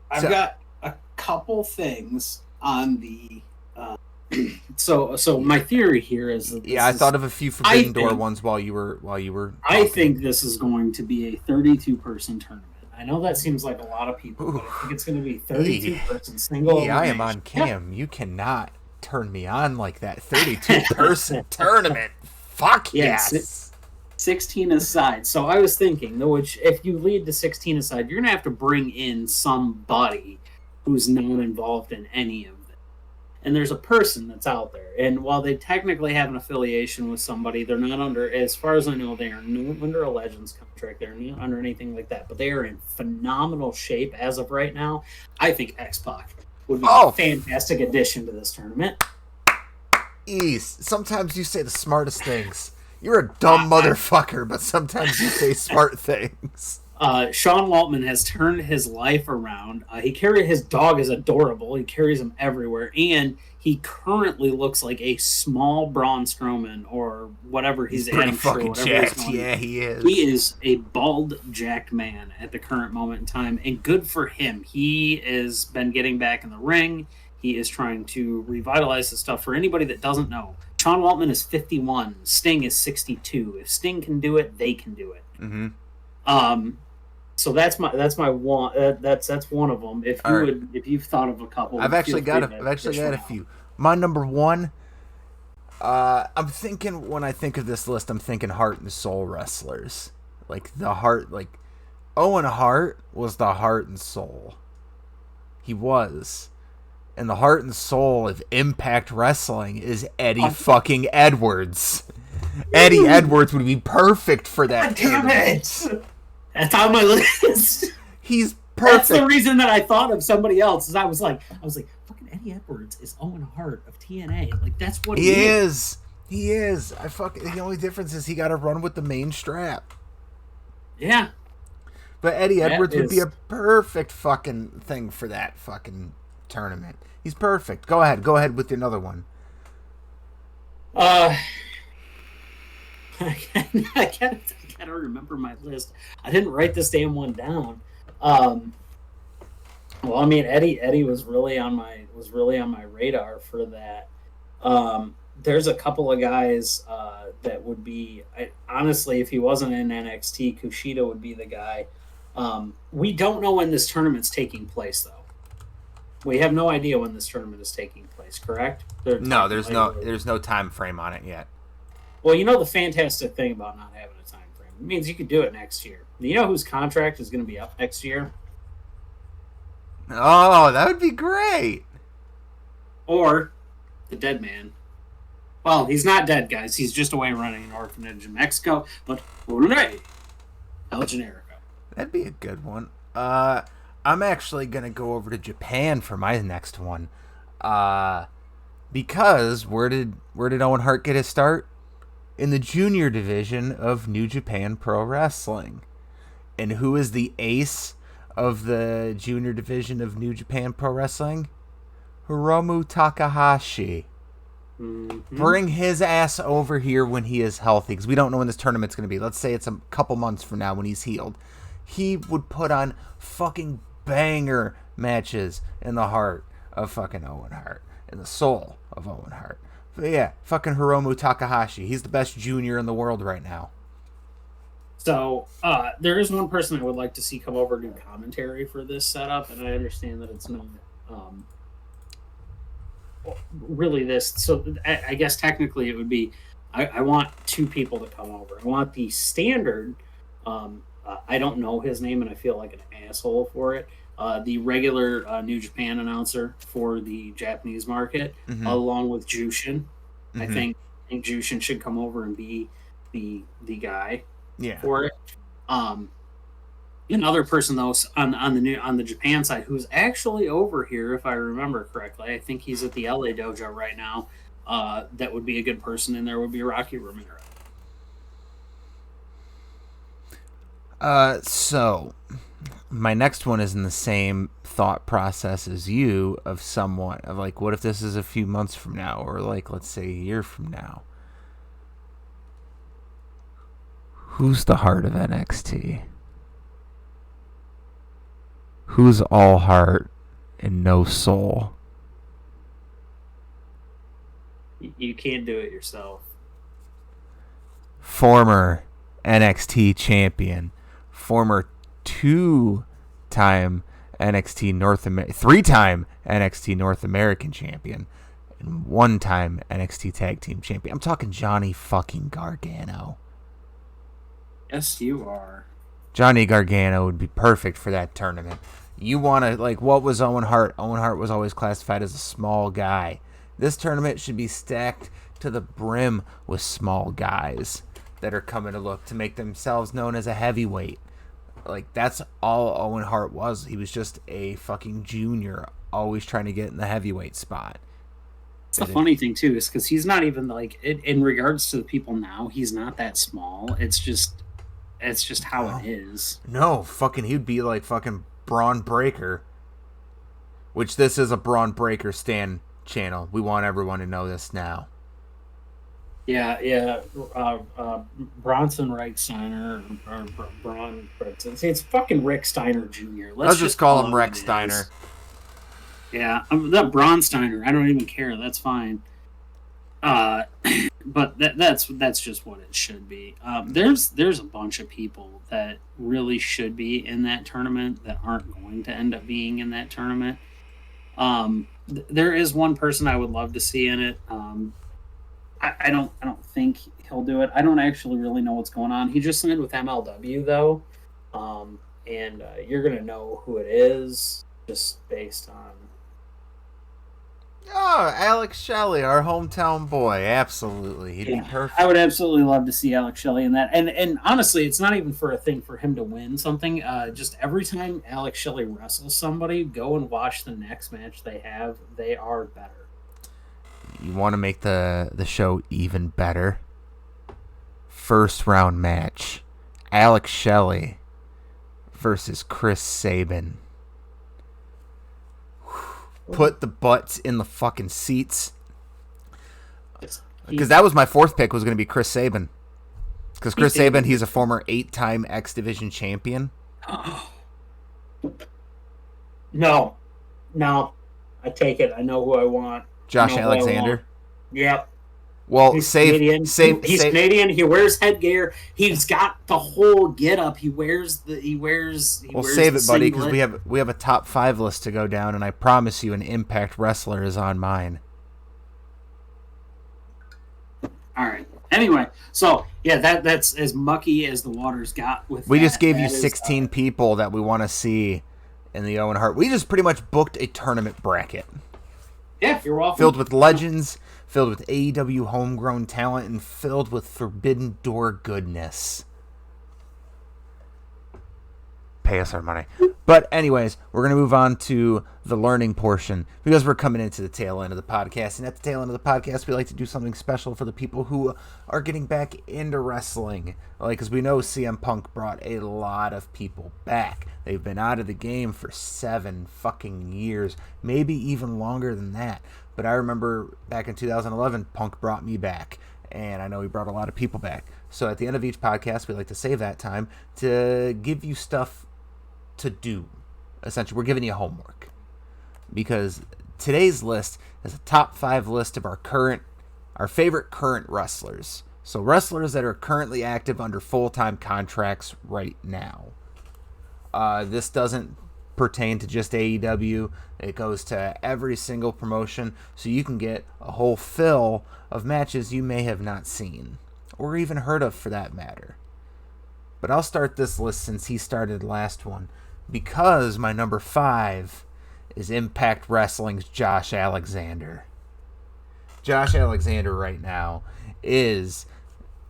D: I've got a couple things on the
B: So my theory here is that
A: I thought of a few Forbidden Door ones while you were talking.
B: I think this is going to be a 32-person tournament. I know that seems like a lot of people, but I think it's going to be 32-person single.
A: I am on cam. Yeah. You cannot turn me on like that. 32-person tournament. Fuck yes.
B: 16 aside. So I was thinking, which if you lead to 16 aside, you're going to have to bring in somebody who's not involved in any of it. And there's a person that's out there. And while they technically have an affiliation with somebody, they're not under, as far as I know, they are not under a Legends contract. They're not under anything like that. But they are in phenomenal shape as of right now. I think X-Pac would be a fantastic addition to this tournament.
A: Sometimes you say the smartest things. You're a dumb motherfucker, but sometimes you say smart things.
B: Sean Waltman has turned his life around. His dog is adorable. He carries him everywhere, and he currently looks like a small Braun Strowman or whatever he's
A: pretty fucking jacked. Yeah, he is.
B: He is a bald, jacked man at the current moment in time, and good for him. He has been getting back in the ring. He is trying to revitalize the stuff. For anybody that doesn't know, Sean Waltman is 51. Sting is 62. If Sting can do it, they can do it.
A: Mm-hmm.
B: So that's my one. That's one of them. If you've thought of a couple,
A: I've actually got a few. My number one. I'm thinking, when I think of this list, I'm thinking heart and soul wrestlers. Like the heart, like Owen Hart was the heart and soul. He was. And the heart and soul of Impact Wrestling is Eddie fucking Edwards. Eddie Edwards would be perfect for that.
B: Damn it! That's on my list.
A: He's perfect.
B: That's the reason that I thought of somebody else. Is I was like, fucking Eddie Edwards is Owen Hart of TNA. Like, that's what he is.
A: He is. The only difference is he got to run with the main strap.
B: Yeah.
A: But Eddie Edwards would be a perfect fucking thing for that fucking tournament. He's perfect. Go ahead with another one.
B: I gotta remember my list. I didn't write this damn one down. Well, I mean, Eddie was really on my radar for that. There's a couple of guys that would be, honestly, if he wasn't in NXT, Kushida would be the guy. We don't know when this tournament's taking place, though. We have no idea when this tournament is taking place, correct?
A: There's no time frame on it yet.
B: Well, you know the fantastic thing about not having a time frame. It means you could do it next year. You know whose contract is going to be up next year?
A: Oh, that would be great.
B: Or the dead man. Well, he's not dead, guys. He's just away running an orphanage in Mexico. But hooray! El Generico.
A: That'd be a good one. I'm actually going to go over to Japan for my next one. Because where did Owen Hart get his start? In the junior division of New Japan Pro Wrestling. And who is the ace of the junior division of New Japan Pro Wrestling? Hiromu Takahashi. Mm-hmm. Bring his ass over here when he is healthy, because we don't know when this tournament's going to be. Let's say it's a couple months from now when he's healed. He would put on fucking banger matches in the heart of fucking Owen Hart, in the soul of Owen Hart. But yeah, fucking Hiromu Takahashi. He's the best junior in the world right now.
B: So, there is one person I would like to see come over and do commentary for this setup, and I understand that it's not really this. So, I guess technically it would be, I want two people to come over. I want the standard, I don't know his name, and I feel like an asshole for it, the regular New Japan announcer for the Japanese market, along with Jushin. Mm-hmm. I think Jushin should come over and be the guy for it. Another person though on the Japan side who's actually over here, if I remember correctly, I think he's at the LA dojo right now. That would be a good person in there. Would be Rocky Romero.
A: So my next one is in the same thought process as you of somewhat of like, what if this is a few months from now, or like, let's say a year from now? Who's the heart of NXT? Who's all heart and no soul?
B: You can't do it yourself.
A: Former NXT champion, former three-time NXT North American champion, and one-time NXT Tag Team champion. I'm talking Johnny fucking Gargano.
B: Yes, you are.
A: Johnny Gargano would be perfect for that tournament. You want to, like, what was Owen Hart? Owen Hart was always classified as a small guy. This tournament should be stacked to the brim with small guys that are coming to look to make themselves known as a heavyweight. Like, that's all Owen Hart was. He was just a fucking junior, always trying to get in the heavyweight spot.
B: The funny thing, too, is because he's not even, like, in regards to the people now, he's not that small. It's just how it is.
A: No, fucking, he'd be like fucking Braun Breaker. Which this is a Braun Breaker stan channel. We want everyone to know this now.
B: Yeah. Bronson Reichsteiner or Braun. It's fucking Rick Steiner Jr.
A: Let's just call him Rex Steiner.
B: Yeah, that Braun Steiner. I don't even care. That's fine. But that's just what it should be. There's a bunch of people that really should be in that tournament that aren't going to end up being in that tournament. There is one person I would love to see in it. I don't think he'll do it. I don't actually really know what's going on. He just signed with MLW though, and you're gonna know who it is just based on.
A: Oh, Alex Shelley, our hometown boy. Absolutely. He'd be perfect.
B: I would absolutely love to see Alex Shelley in that. And honestly, it's not even for a thing for him to win something. Just every time Alex Shelley wrestles somebody, go and watch the next match they have. They are better.
A: You want to make the show even better? First round match. Alex Shelley versus Chris Saban. Put the butts in the fucking seats. Because that was my fourth pick, was going to be Chris Saban. Because Chris Saban, he's a former 8-time X Division champion.
B: No. I take it. I know who I want.
A: Josh Alexander.
B: Yep.
A: Well,
B: he's Canadian. He's Canadian. He wears headgear. He's got the whole getup. He wears.
A: Well, save it, buddy, because we have a top 5 list to go down, and I promise you, an Impact wrestler is on mine.
B: All right. Anyway, so yeah, that's as mucky as the water's got with.
A: We just gave you 16 people that we want to see in the Owen Hart. We just pretty much booked a tournament bracket.
B: Yeah, you're welcome.
A: Filled with legends, filled with AEW homegrown talent, and filled with Forbidden Door goodness. Pay us our money. But anyways, we're going to move on to the learning portion because we're coming into the tail end of the podcast. And at the tail end of the podcast, we like to do something special for the people who are getting back into wrestling. Like, because we know CM Punk brought a lot of people back. They've been out of the game for 7 fucking years, maybe even longer than that. But I remember back in 2011, Punk brought me back. And I know he brought a lot of people back. So at the end of each podcast, we like to save that time to give you stuff to do. Essentially, we're giving you homework. Because today's list is a top 5 list of our favorite current wrestlers. So wrestlers that are currently active under full-time contracts right now. This doesn't pertain to just AEW. It goes to every single promotion, so you can get a whole fill of matches you may have not seen, or even heard of for that matter. But I'll start this list since he started the last one, because my number 5 is Impact Wrestling's Josh Alexander. Josh Alexander right now is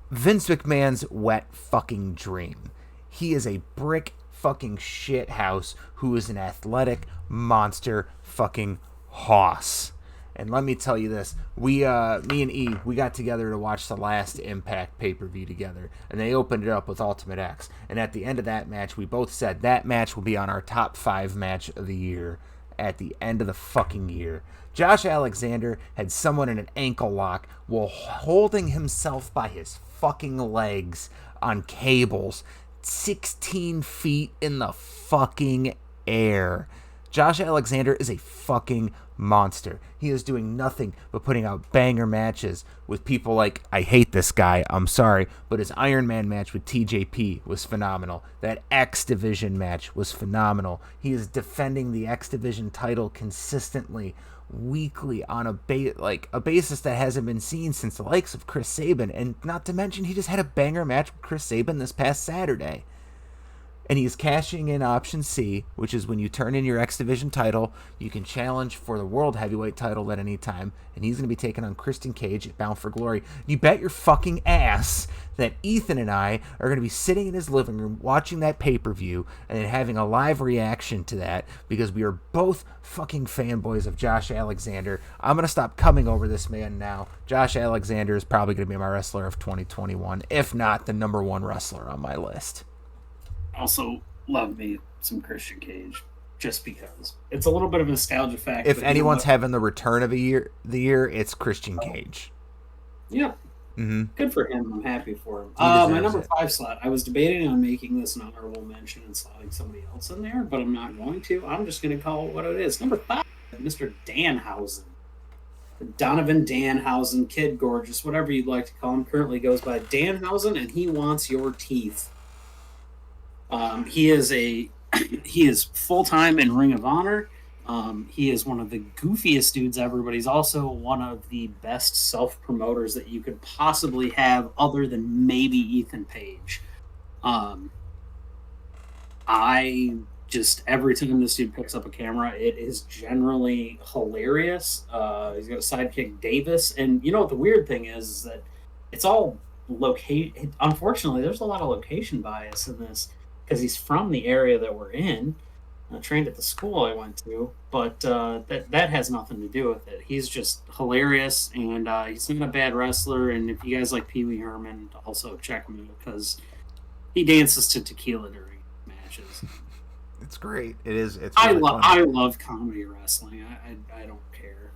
A: Vince McMahon's wet fucking dream. He is a brick fucking shit house who is an athletic monster fucking hoss. And let me tell you this, me and E, we got together to watch the last Impact pay-per-view together, and they opened it up with Ultimate X. And at the end of that match, we both said that match will be on our top 5 match of the year at the end of the fucking year. Josh Alexander had someone in an ankle lock while holding himself by his fucking legs on cables 16 feet in the fucking air. Josh Alexander is a fucking monster. He is doing nothing but putting out banger matches with people like, I hate this guy, I'm sorry, but his Iron Man match with TJP was phenomenal. That X Division match was phenomenal. He is defending the X Division title consistently, weekly, on a basis that hasn't been seen since the likes of Chris Saban. And not to mention, he just had a banger match with Chris Saban this past Saturday. And he's cashing in option C, which is when you turn in your X Division title, you can challenge for the World Heavyweight title at any time. And he's going to be taking on Christian Cage at Bound for Glory. You bet your fucking ass that Ethan and I are going to be sitting in his living room watching that pay-per-view and then having a live reaction to that because we are both fucking fanboys of Josh Alexander. I'm going to stop coming over this man now. Josh Alexander is probably going to be my wrestler of 2021, if not the number 1 wrestler on my list.
B: Also, love me some Christian Cage, just because it's a little bit of a nostalgia factor.
A: If anyone's having the return of the year, it's Christian Cage.
B: Yeah, Good for him. I'm happy for him. My number 5 slot. I was debating on making this an honorable mention and slotting somebody else in there, but I'm not going to. I'm just going to call it what it is. Number 5, Mr. Danhausen. Donovan Danhausen, Kid Gorgeous, whatever you'd like to call him, currently goes by Danhausen, and he wants your teeth. He is full-time in Ring of Honor. He is one of the goofiest dudes ever, but he's also one of the best self-promoters that you could possibly have other than maybe Ethan Page. Every time this dude picks up a camera, it is generally hilarious. He's got a sidekick, Davis, and you know what the weird thing is that it's all unfortunately, there's a lot of location bias in this, because he's from the area that we're in, trained at the school I went to, but that has nothing to do with it. He's just hilarious, and he's not a bad wrestler, and if you guys like Pee Wee Herman, also check him out, because he dances to tequila during matches.
A: It's great. It is. It's
B: really I love comedy wrestling. I don't care.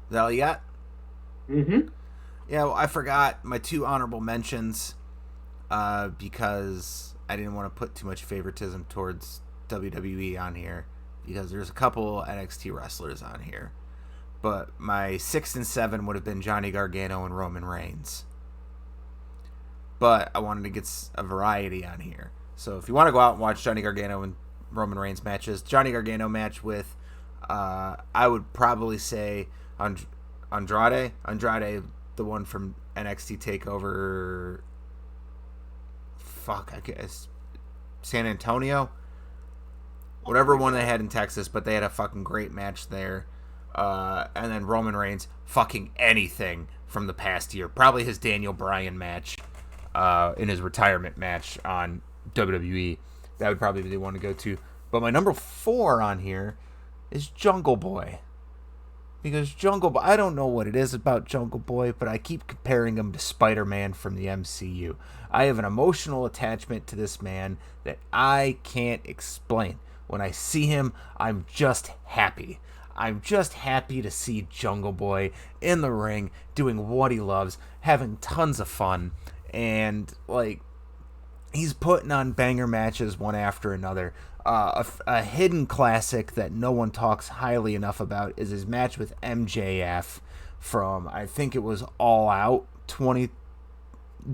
A: Is that all you got?
B: Mm-hmm.
A: Yeah, well, I forgot my 2 honorable mentions. Because I didn't want to put too much favoritism towards WWE on here, because there's a couple NXT wrestlers on here. But my 6 and 7 would have been Johnny Gargano and Roman Reigns. But I wanted to get a variety on here. So if you want to go out and watch Johnny Gargano and Roman Reigns matches, Johnny Gargano match with, I would probably say Andrade, the one from NXT TakeOver... I guess San Antonio, whatever one they had in Texas, but they had a fucking great match there. And then Roman Reigns, fucking anything from the past year, probably his Daniel Bryan match, in his retirement match on WWE. That would probably be the one to go to. But my number 4 on here is Jungle Boy. Because Jungle Boy, I don't know what it is about Jungle Boy, but I keep comparing him to Spider-Man from the MCU. I have an emotional attachment to this man that I can't explain. When I see him, I'm just happy. I'm just happy to see Jungle Boy in the ring, doing what he loves, having tons of fun, and, he's putting on banger matches one after another. A hidden classic that no one talks highly enough about is his match with MJF from, I think it was All Out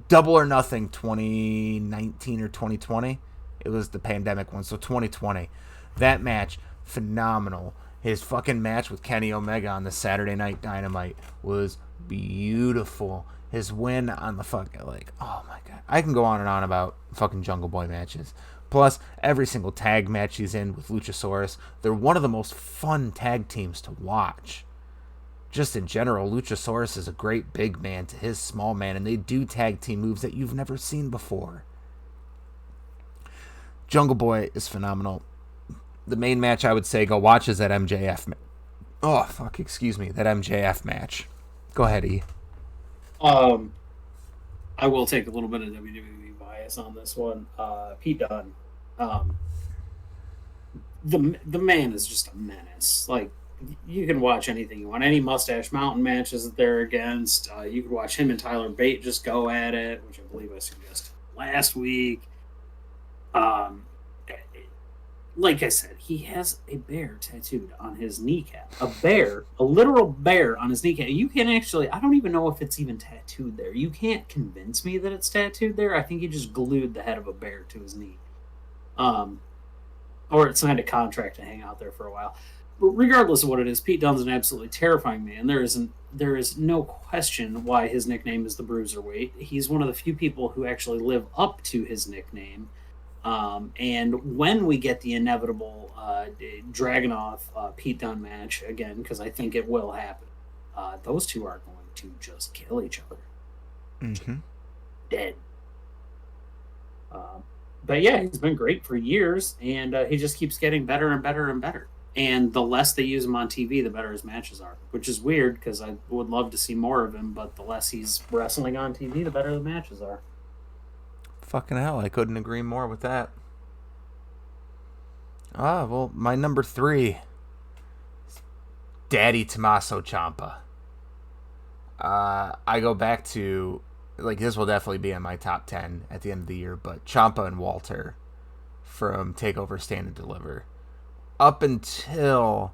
A: Double or Nothing 2019 or 2020. It was the pandemic one, so 2020. That match, phenomenal. His fucking match with Kenny Omega on the Saturday Night Dynamite was beautiful. His win on the fucking, oh my god. I can go on and on about fucking Jungle Boy matches. Plus, every single tag match he's in with Luchasaurus, they're one of the most fun tag teams to watch. just in general, Luchasaurus is a great big man to his small man, and they do tag team moves that you've never seen before. Jungle Boy is phenomenal. The main match, I would say, go watch is that MJF. That MJF match. Go ahead, E.
B: I will take a little bit of WWE bias on this one. Pete Dunne. The man is just a menace. Like, you can watch anything you want. Any Mustache Mountain matches that they're against. You can watch him and Tyler Bate just go at it, which I believe I suggested last week. Like I said, he has a bear tattooed on his kneecap. A literal bear on his kneecap. You can actually, I don't even know if it's even tattooed there. You can't convince me that it's tattooed there. I think he just glued the head of a bear to his knee. Or it signed a contract to hang out there for a while. But regardless of what it is, Pete Dunne's an absolutely terrifying man. There is no question why his nickname is the Bruiserweight. He's one of the few people who actually live up to his nickname. And when we get the inevitable Dragunov Pete Dunne match again, because I think it will happen, those two are going to just kill each other.
A: Mm-hmm.
B: Dead. But yeah, he's been great for years, and he just keeps getting better and better and better. And the less they use him on TV, the better his matches are, which is weird because I would love to see more of him, but the less he's wrestling on TV, the better the matches are.
A: Fucking hell, I couldn't agree more with that. Well, my number 3 is Daddy Tommaso Ciampa. I go back to, like, this will definitely be in my top 10 at the end of the year, but Ciampa and Walter from TakeOver Stand and Deliver. Up until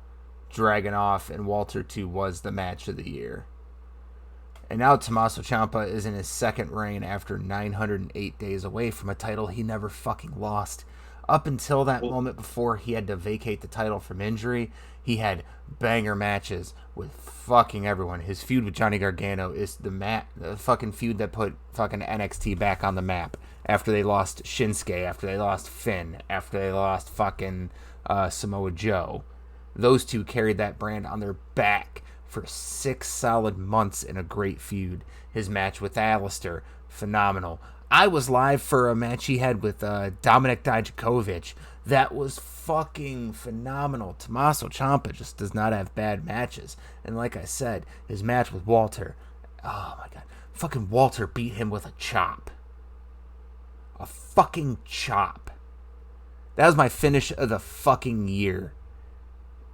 A: Dragunov and Walter 2 was the match of the year. And now Tommaso Ciampa is in his second reign after 908 days away from a title he never fucking lost. Up until that moment before he had to vacate the title from injury, he had banger matches with fucking everyone. His feud with Johnny Gargano is the fucking feud that put fucking NXT back on the map. After they lost Shinsuke, after they lost Finn, after they lost fucking Samoa Joe. Those two carried that brand on their back for 6 solid months in a great feud. His match with Alistair, phenomenal. I was live for a match he had with Dominik Dijakovic. That was fucking phenomenal. Tommaso Ciampa just does not have bad matches. And like I said, his match with Walter, oh my god. Fucking Walter beat him with a chop. A fucking chop. That was my finish of the fucking year.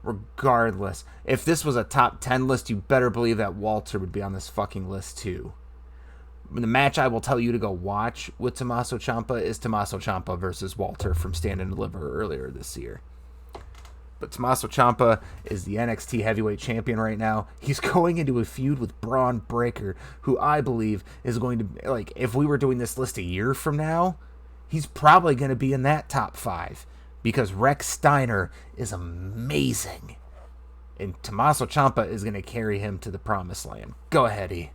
A: Regardless, if this was a top 10 list, you better believe that Walter would be on this fucking list too. The match I will tell you to go watch with Tommaso Ciampa is Tommaso Ciampa versus Walter from Stand and Deliver earlier this year. But Tommaso Ciampa is the NXT heavyweight champion right now. He's going into a feud with Braun Breaker, who I believe is going to, like, if we were doing this list a year from now, he's probably going to be in that top 5. Because Rex Steiner is amazing. And Tommaso Ciampa is going to carry him to the promised land. Go ahead, E.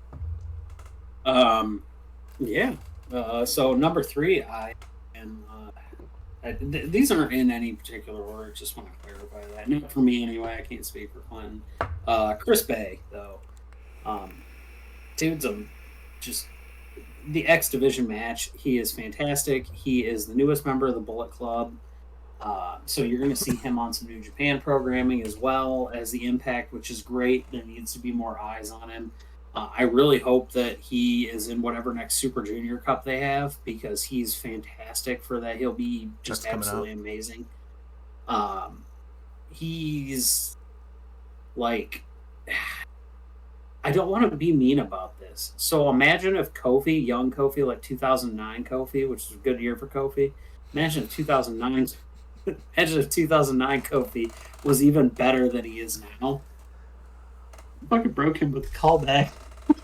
B: Yeah. So number 3, these aren't in any particular order. Just want to clarify that. Not for me anyway. I can't speak for Clinton. Chris Bay, though. Dude's just the X Division match. He is fantastic. He is the newest member of the Bullet Club. So you're going to see him on some New Japan programming as well as the Impact, which is great. There needs to be more eyes on him. I really hope that he is in whatever next Super Junior Cup they have, because he's fantastic for that. He'll be just absolutely amazing. He's like, I don't want to be mean about this. So imagine if Kofi, young Kofi, like 2009 Kofi, which is a good year for Kofi. Imagine if 2009 Kofi was even better than he is now. I fucking broke him with the callback.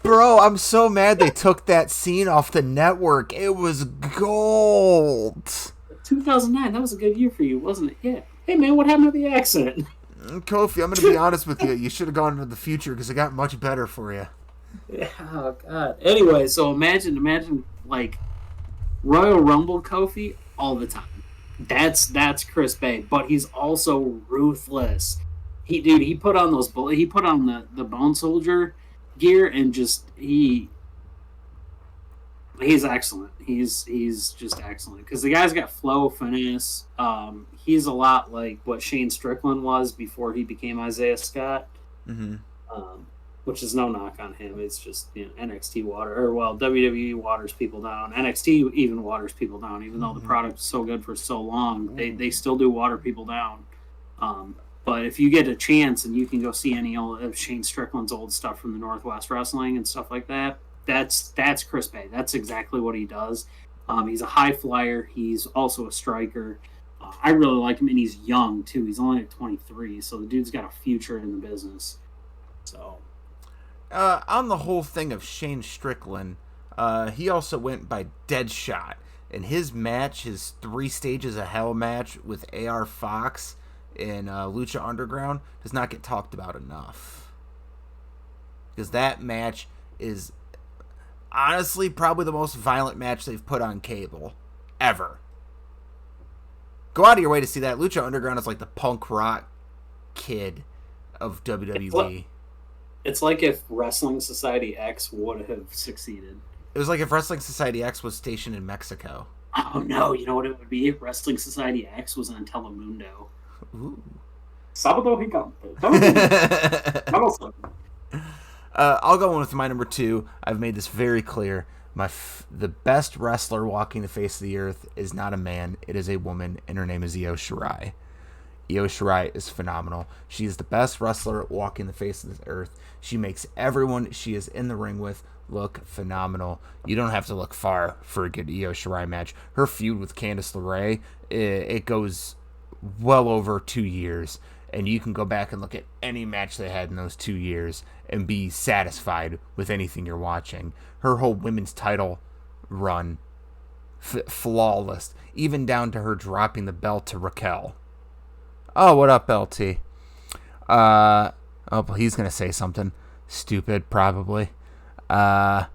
A: Bro, I'm so mad they took that scene off the network. It was gold.
B: 2009, that was a good year for you, wasn't it? Yeah. Hey, man, what happened to the accent?
A: Kofi, I'm going to be honest with you. You should have gone into the future because it got much better for you.
B: Yeah, oh, God. Anyway, so imagine, like, Royal Rumble Kofi all the time. That's Chris Bay, but he's also ruthless. He put on the Bone Soldier gear and just he's excellent. He's just excellent because the guy's got flow, finesse. He's a lot like what Shane Strickland was before he became Isaiah Scott.
A: Mm-hmm.
B: Which is no knock on him. It's just NXT WWE waters people down. NXT even waters people down, even though the product is so good for so long. They still do water people down. But if you get a chance and you can go see any of Shane Strickland's old stuff from the Northwest Wrestling and stuff like that, that's Chris Bay. That's exactly what he does. He's a high flyer. He's also a striker. I really like him, and he's young too. He's only 23, so the dude's got a future in the business. So.
A: On the whole thing of Shane Strickland, he also went by Deadshot. And his match, his 3 Stages of Hell match with AR Fox in Lucha Underground, does not get talked about enough. Because that match is honestly probably the most violent match they've put on cable ever. Go out of your way to see that. Lucha Underground is like the punk rock kid of WWE.
B: It's like if Wrestling Society X would have succeeded.
A: It was like if Wrestling Society X was stationed in Mexico.
B: Oh no, you know what it would be? If Wrestling Society X was on Telemundo.
A: Ooh.
B: Sábado Gigante.
A: I'll go on with my number 2. I've made this very clear. The best wrestler walking the face of the earth is not a man. It is a woman, and her name is Io Shirai. Io Shirai is phenomenal. She is the best wrestler walking the face of the earth. She makes everyone she is in the ring with look phenomenal. You don't have to look far for a good Io Shirai match. Her feud with Candice LeRae, it goes well over 2 years. And you can go back and look at any match they had in those 2 years and be satisfied with anything you're watching. Her whole women's title run, flawless. Even down to her dropping the belt to Raquel. Oh, what up, LT? He's going to say something stupid, probably. Fucking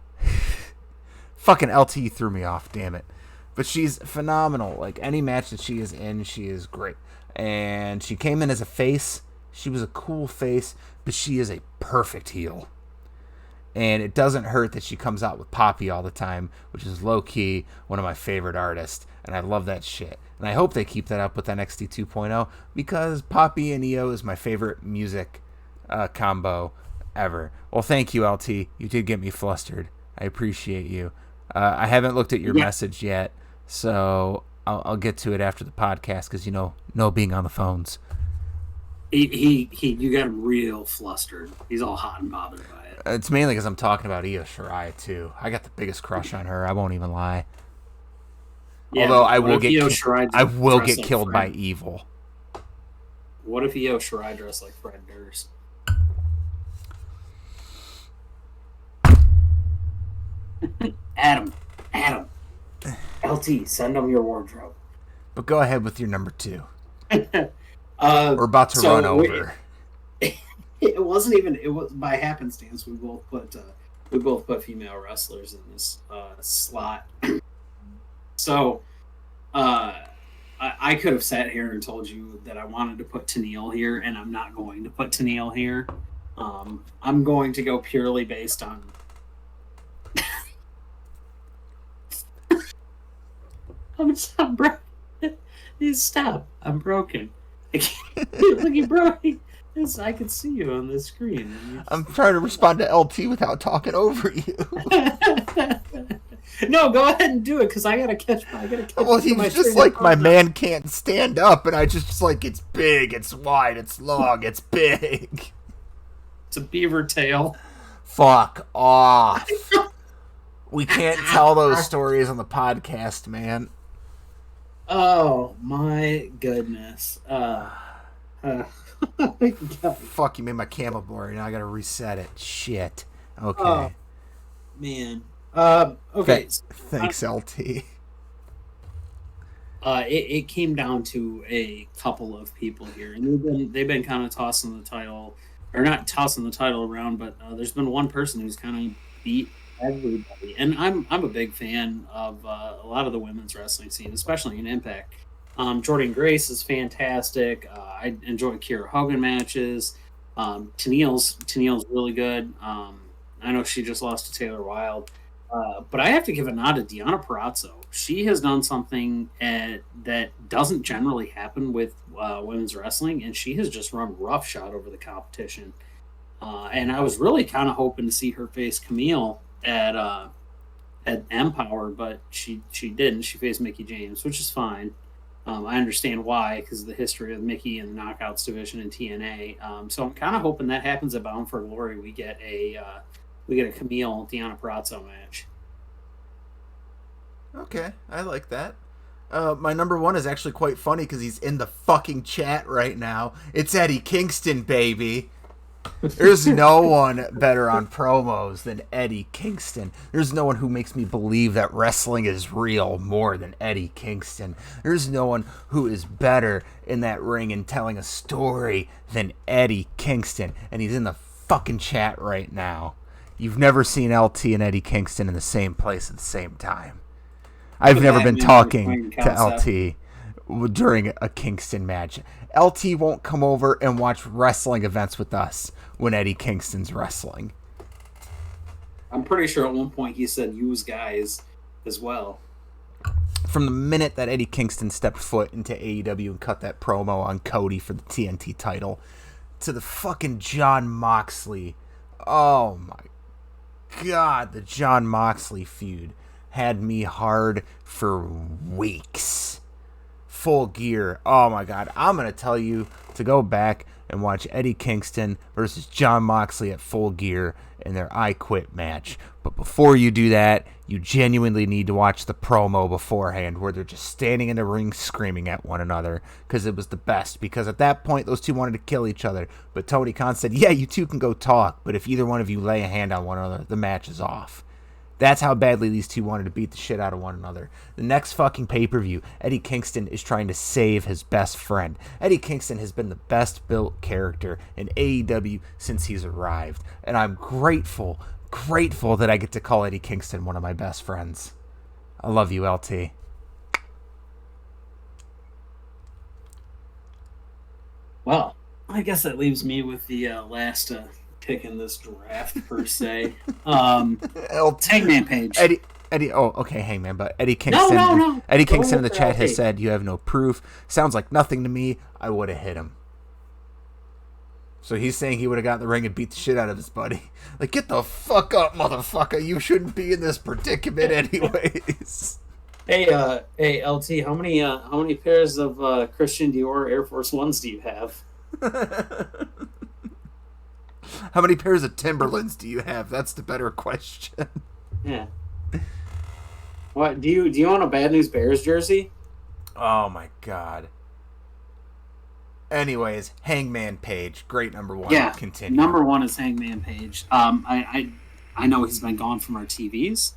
A: LT threw me off, damn it. But she's phenomenal. Like, any match that she is in, she is great. And she came in as a face. She was a cool face, but she is a perfect heel. And it doesn't hurt that she comes out with Poppy all the time, which is low-key one of my favorite artists. And I love that shit. And I hope they keep that up with NXT 2.0 because Poppy and Io is my favorite music combo ever. Well, thank you, LT. You did get me flustered. I appreciate you. I haven't looked at your message yet, so I'll get to it after the podcast because, no being on the phones.
B: You got him real flustered. He's all hot and bothered by it.
A: It's mainly because I'm talking about Io Shirai, too. I got the biggest crush on her. I won't even lie. Yeah, although I will get killed by evil.
B: What if Io Shirai dressed like Fred Durst? Adam, LT, send him your wardrobe.
A: But go ahead with your number 2. We're about to run over.
B: It was by happenstance. We both put female wrestlers in this slot. So, I could have sat here and told you that I wanted to put Tenille here, and I'm not going to put Tenille here. I'm going to go purely based on. I'm broken. Stop! I'm broken. Look, you broke. I can see you on the screen.
A: I'm trying to respond to LT without talking over you.
B: No, go ahead and do it because I gotta catch.
A: Well, he's just like my man can't stand up, and I just like it's big, it's wide, it's long, it's big.
B: It's a beaver tail.
A: Fuck off. We can't tell those stories on the podcast, man.
B: Oh my goodness.
A: Fuck, you made my camera blurry. Now I gotta reset it. Shit. Okay.
B: Oh, man. Okay.
A: Thanks, LT.
B: It came down to a couple of people here, and they've been kind of tossing the title, or not tossing the title around, but there's been one person who's kind of beat everybody, and I'm a big fan of a lot of the women's wrestling scene, especially in Impact. Jordan Grace is fantastic. I enjoy Kiera Hogan matches. Tennille's really good. I know she just lost to Taylor Wilde. But I have to give a nod to Deonna Purrazzo. She has done something that doesn't generally happen with women's wrestling, and she has just run roughshod over the competition. And I was really kind of hoping to see her face Camille at Empower, but she didn't. She faced Mickie James, which is fine. I understand why, because of the history of Mickie and the Knockouts division in TNA. So I'm kind of hoping that happens at Bound for Glory. We get a Camille Deonna Purrazzo match.
A: Okay, I like that. My number one is actually quite funny because he's in the fucking chat right now. It's Eddie Kingston, baby. There's no one better on promos than Eddie Kingston. There's no one who makes me believe that wrestling is real more than Eddie Kingston. There's no one who is better in that ring and telling a story than Eddie Kingston. And he's in the fucking chat right now. You've never seen LT and Eddie Kingston in the same place at the same time. I've never been talking to LT during a Kingston match. LT won't come over and watch wrestling events with us when Eddie Kingston's wrestling.
B: I'm pretty sure at one point he said use guys as well.
A: From the minute that Eddie Kingston stepped foot into AEW and cut that promo on Cody for the TNT title, to the fucking Jon Moxley. Oh my God, the Jon Moxley feud had me hard for weeks. Full Gear. Oh my God. I'm going to tell you to go back and watch Eddie Kingston versus Jon Moxley at Full Gear in their I Quit match. But before you do that, you genuinely need to watch the promo beforehand where they're just standing in the ring screaming at one another, because it was the best. Because at that point, those two wanted to kill each other. But Tony Khan said, yeah, you two can go talk, but if either one of you lay a hand on one another, the match is off. That's how badly these two wanted to beat the shit out of one another. The next fucking pay-per-view, Eddie Kingston is trying to save his best friend. Eddie Kingston has been the best built character in AEW since he's arrived. And I'm grateful that I get to call Eddie Kingston one of my best friends. I love you, LT.
B: Well, I guess that leaves me with the last pick in this draft, per se. Hangman Page.
A: Eddie. Oh, okay, Hangman. But Eddie Kingston.
B: No.
A: Eddie Kingston in the chat has said, "You have no proof." Sounds like nothing to me. I would have hit him. So he's saying he would have gotten in the ring and beat the shit out of his buddy. Like, get the fuck up, motherfucker! You shouldn't be in this predicament, anyways.
B: Hey, LT. How many pairs of Christian Dior Air Force Ones do you have?
A: How many pairs of Timberlands do you have? That's the better question.
B: Yeah. What do you own a Bad News Bears jersey?
A: Oh my God. Anyways, Hangman Page, great number one.
B: Yeah,
A: continue.
B: Number one is Hangman Page. I know he's been gone from our TVs.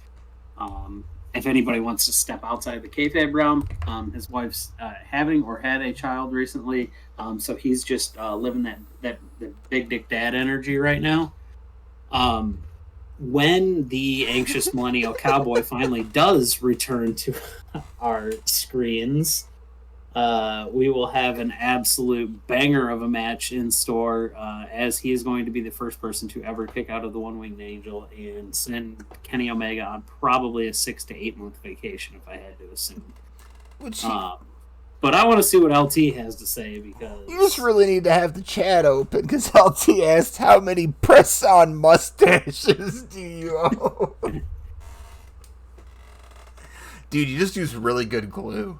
B: If anybody wants to step outside the kayfabe realm, his wife's having or had a child recently, so he's just living that big dick dad energy right now. When the anxious millennial cowboy finally does return to our screens, we will have an absolute banger of a match in store, as he is going to be the first person to ever kick out of the One-Winged Angel and send Kenny Omega on probably a 6 to 8 month vacation, if I had to assume. But I want to see what LT has to say, because
A: you just really need to have the chat open, because LT asked, how many press-on mustaches do you own? Dude, you just use really good glue.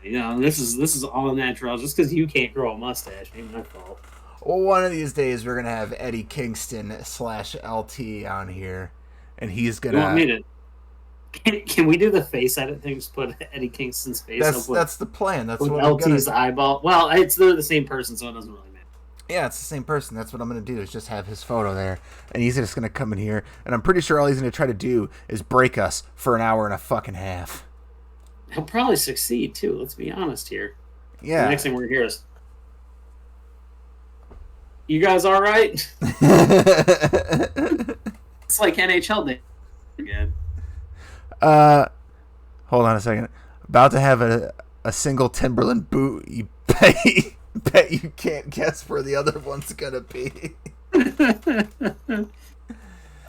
B: No, this is all natural. Just because you can't grow a mustache ain't my fault.
A: Well, one of these days we're gonna have Eddie Kingston / LT on here, and he's gonna.
B: You want me to? Can we do the face edit thing? Just put Eddie Kingston's face.
A: That's the plan. That's
B: with
A: what
B: LT's eyeball. Well, they're the same person, so it doesn't really matter.
A: Yeah, it's the same person. That's what I'm going to do, is just have his photo there. And he's just going to come in here. And I'm pretty sure all he's going to try to do is break us for an hour and a fucking half.
B: He'll probably succeed, too. Let's be honest here.
A: Yeah.
B: The next thing we're going to hear is, you guys all right? It's like NHL day again.
A: Hold on a second. About to have a single Timberland boot. You bet you can't guess where the other one's gonna be.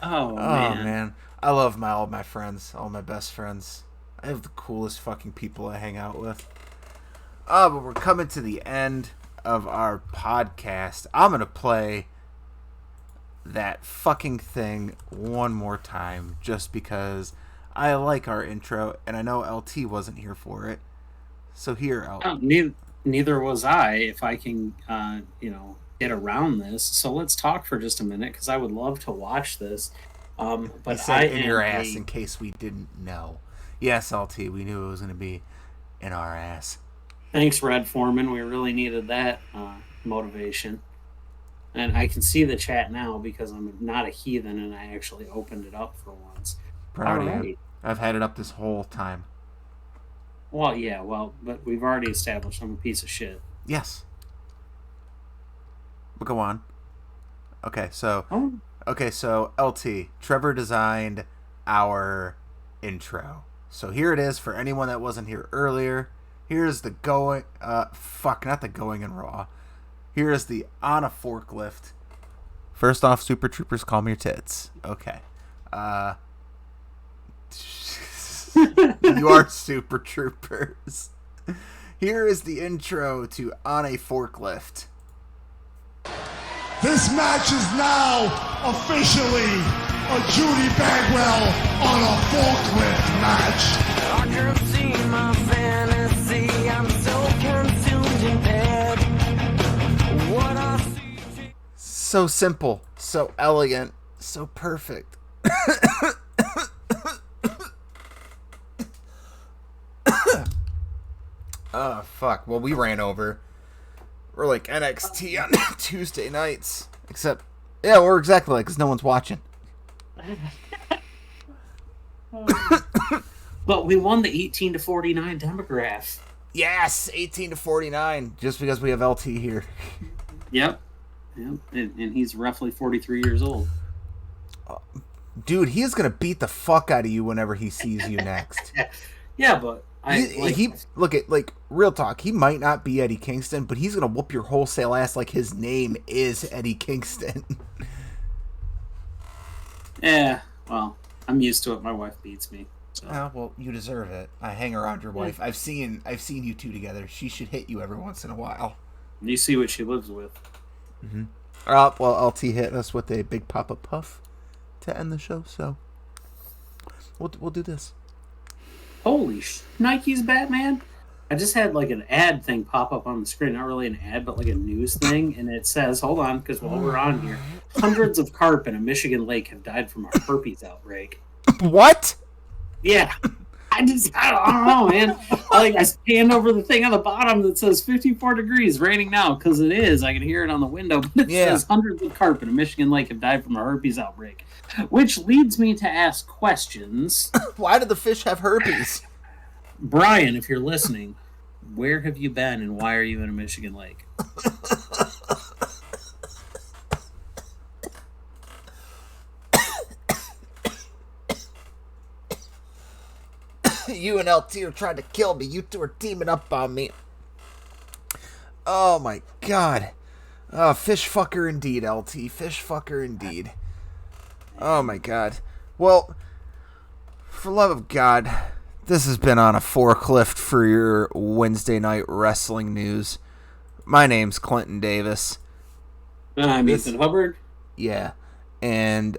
B: Oh man.
A: I love all my friends, all my best friends. I have the coolest fucking people I hang out with. But we're coming to the end of our podcast. I'm gonna play that fucking thing one more time just because I like our intro and I know LT wasn't here for it. So here, LT.
B: Neither was I, if I can get around this. So let's talk for just a minute because I would love to watch this. But
A: said in your ass in case we didn't know. Yes, LT, we knew it was going to be in our ass.
B: Thanks, Red Foreman. We really needed that motivation. And I can see the chat now because I'm not a heathen and I actually opened it up for once.
A: Proud of you. I've had it up this whole time.
B: Well, yeah, but we've already established I'm a piece of shit.
A: Yes. But go on. Okay, so LT, Trevor designed our intro. So here it is for anyone that wasn't here earlier. Here's the going and raw. Here is the on a forklift. First off, Super Troopers, call me your tits. Okay. You are Super Troopers. Here is the intro to On a Forklift.
C: This match is now officially a Judy Bagwell on a forklift match.
E: I can see my fantasy. I'm so consumed in bed. What I see.
A: So simple, so elegant, so perfect. Oh, fuck. Well, we ran over. We're like NXT on Tuesday nights. Except, yeah, we're exactly like, because no one's watching.
B: But we won the 18-49 demograph.
A: Yes, 18-49, just because we have LT here.
B: Yep. And he's roughly 43 years old.
A: Dude, he is going to beat the fuck out of you whenever he sees you next.
B: Yeah, but
A: real talk, he might not be Eddie Kingston, but he's gonna whoop your wholesale ass like his name is Eddie Kingston.
B: Yeah, well, I'm used to it. My wife beats me. So.
A: Well, you deserve it. I hang around your wife. I've seen you two together. She should hit you every once in a while.
B: You see what she lives with.
A: Mm-hmm. Well, LT hit us with a big pop-up puff to end the show, so we'll do this.
B: Holy Nike's Batman! I just had like an ad thing pop up on the screen. Not really an ad, but like a news thing. And it says, hold on, because while we're on here, hundreds of carp in a Michigan lake have died from a herpes outbreak.
A: What?
B: Yeah. I don't know, man. I stand over the thing on the bottom that says 54 degrees, raining now, because it is. I can hear it on the window, but it says hundreds of carp in a Michigan lake have died from a herpes outbreak. Which leads me to ask questions.
A: Why did the fish have herpes?
B: Brian, if you're listening, where have you been and why are you in a Michigan lake?
A: You and LT are trying to kill me. You two are teaming up on me. Oh my god. Fish fucker indeed, LT. Fish fucker indeed. Oh my god. Well, for love of God, this has been On a Forklift for your Wednesday night wrestling news. My name's Clinton Davis.
B: I'm Ethan Hubbard.
A: Yeah. And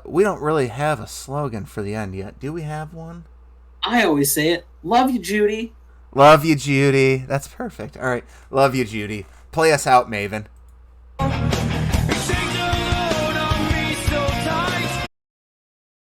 A: we don't really have a slogan for the end yet. Do we have one?
B: I always say it. Love you, Judy.
A: Love you, Judy. That's perfect. All right. Love you, Judy. Play us out, Maven.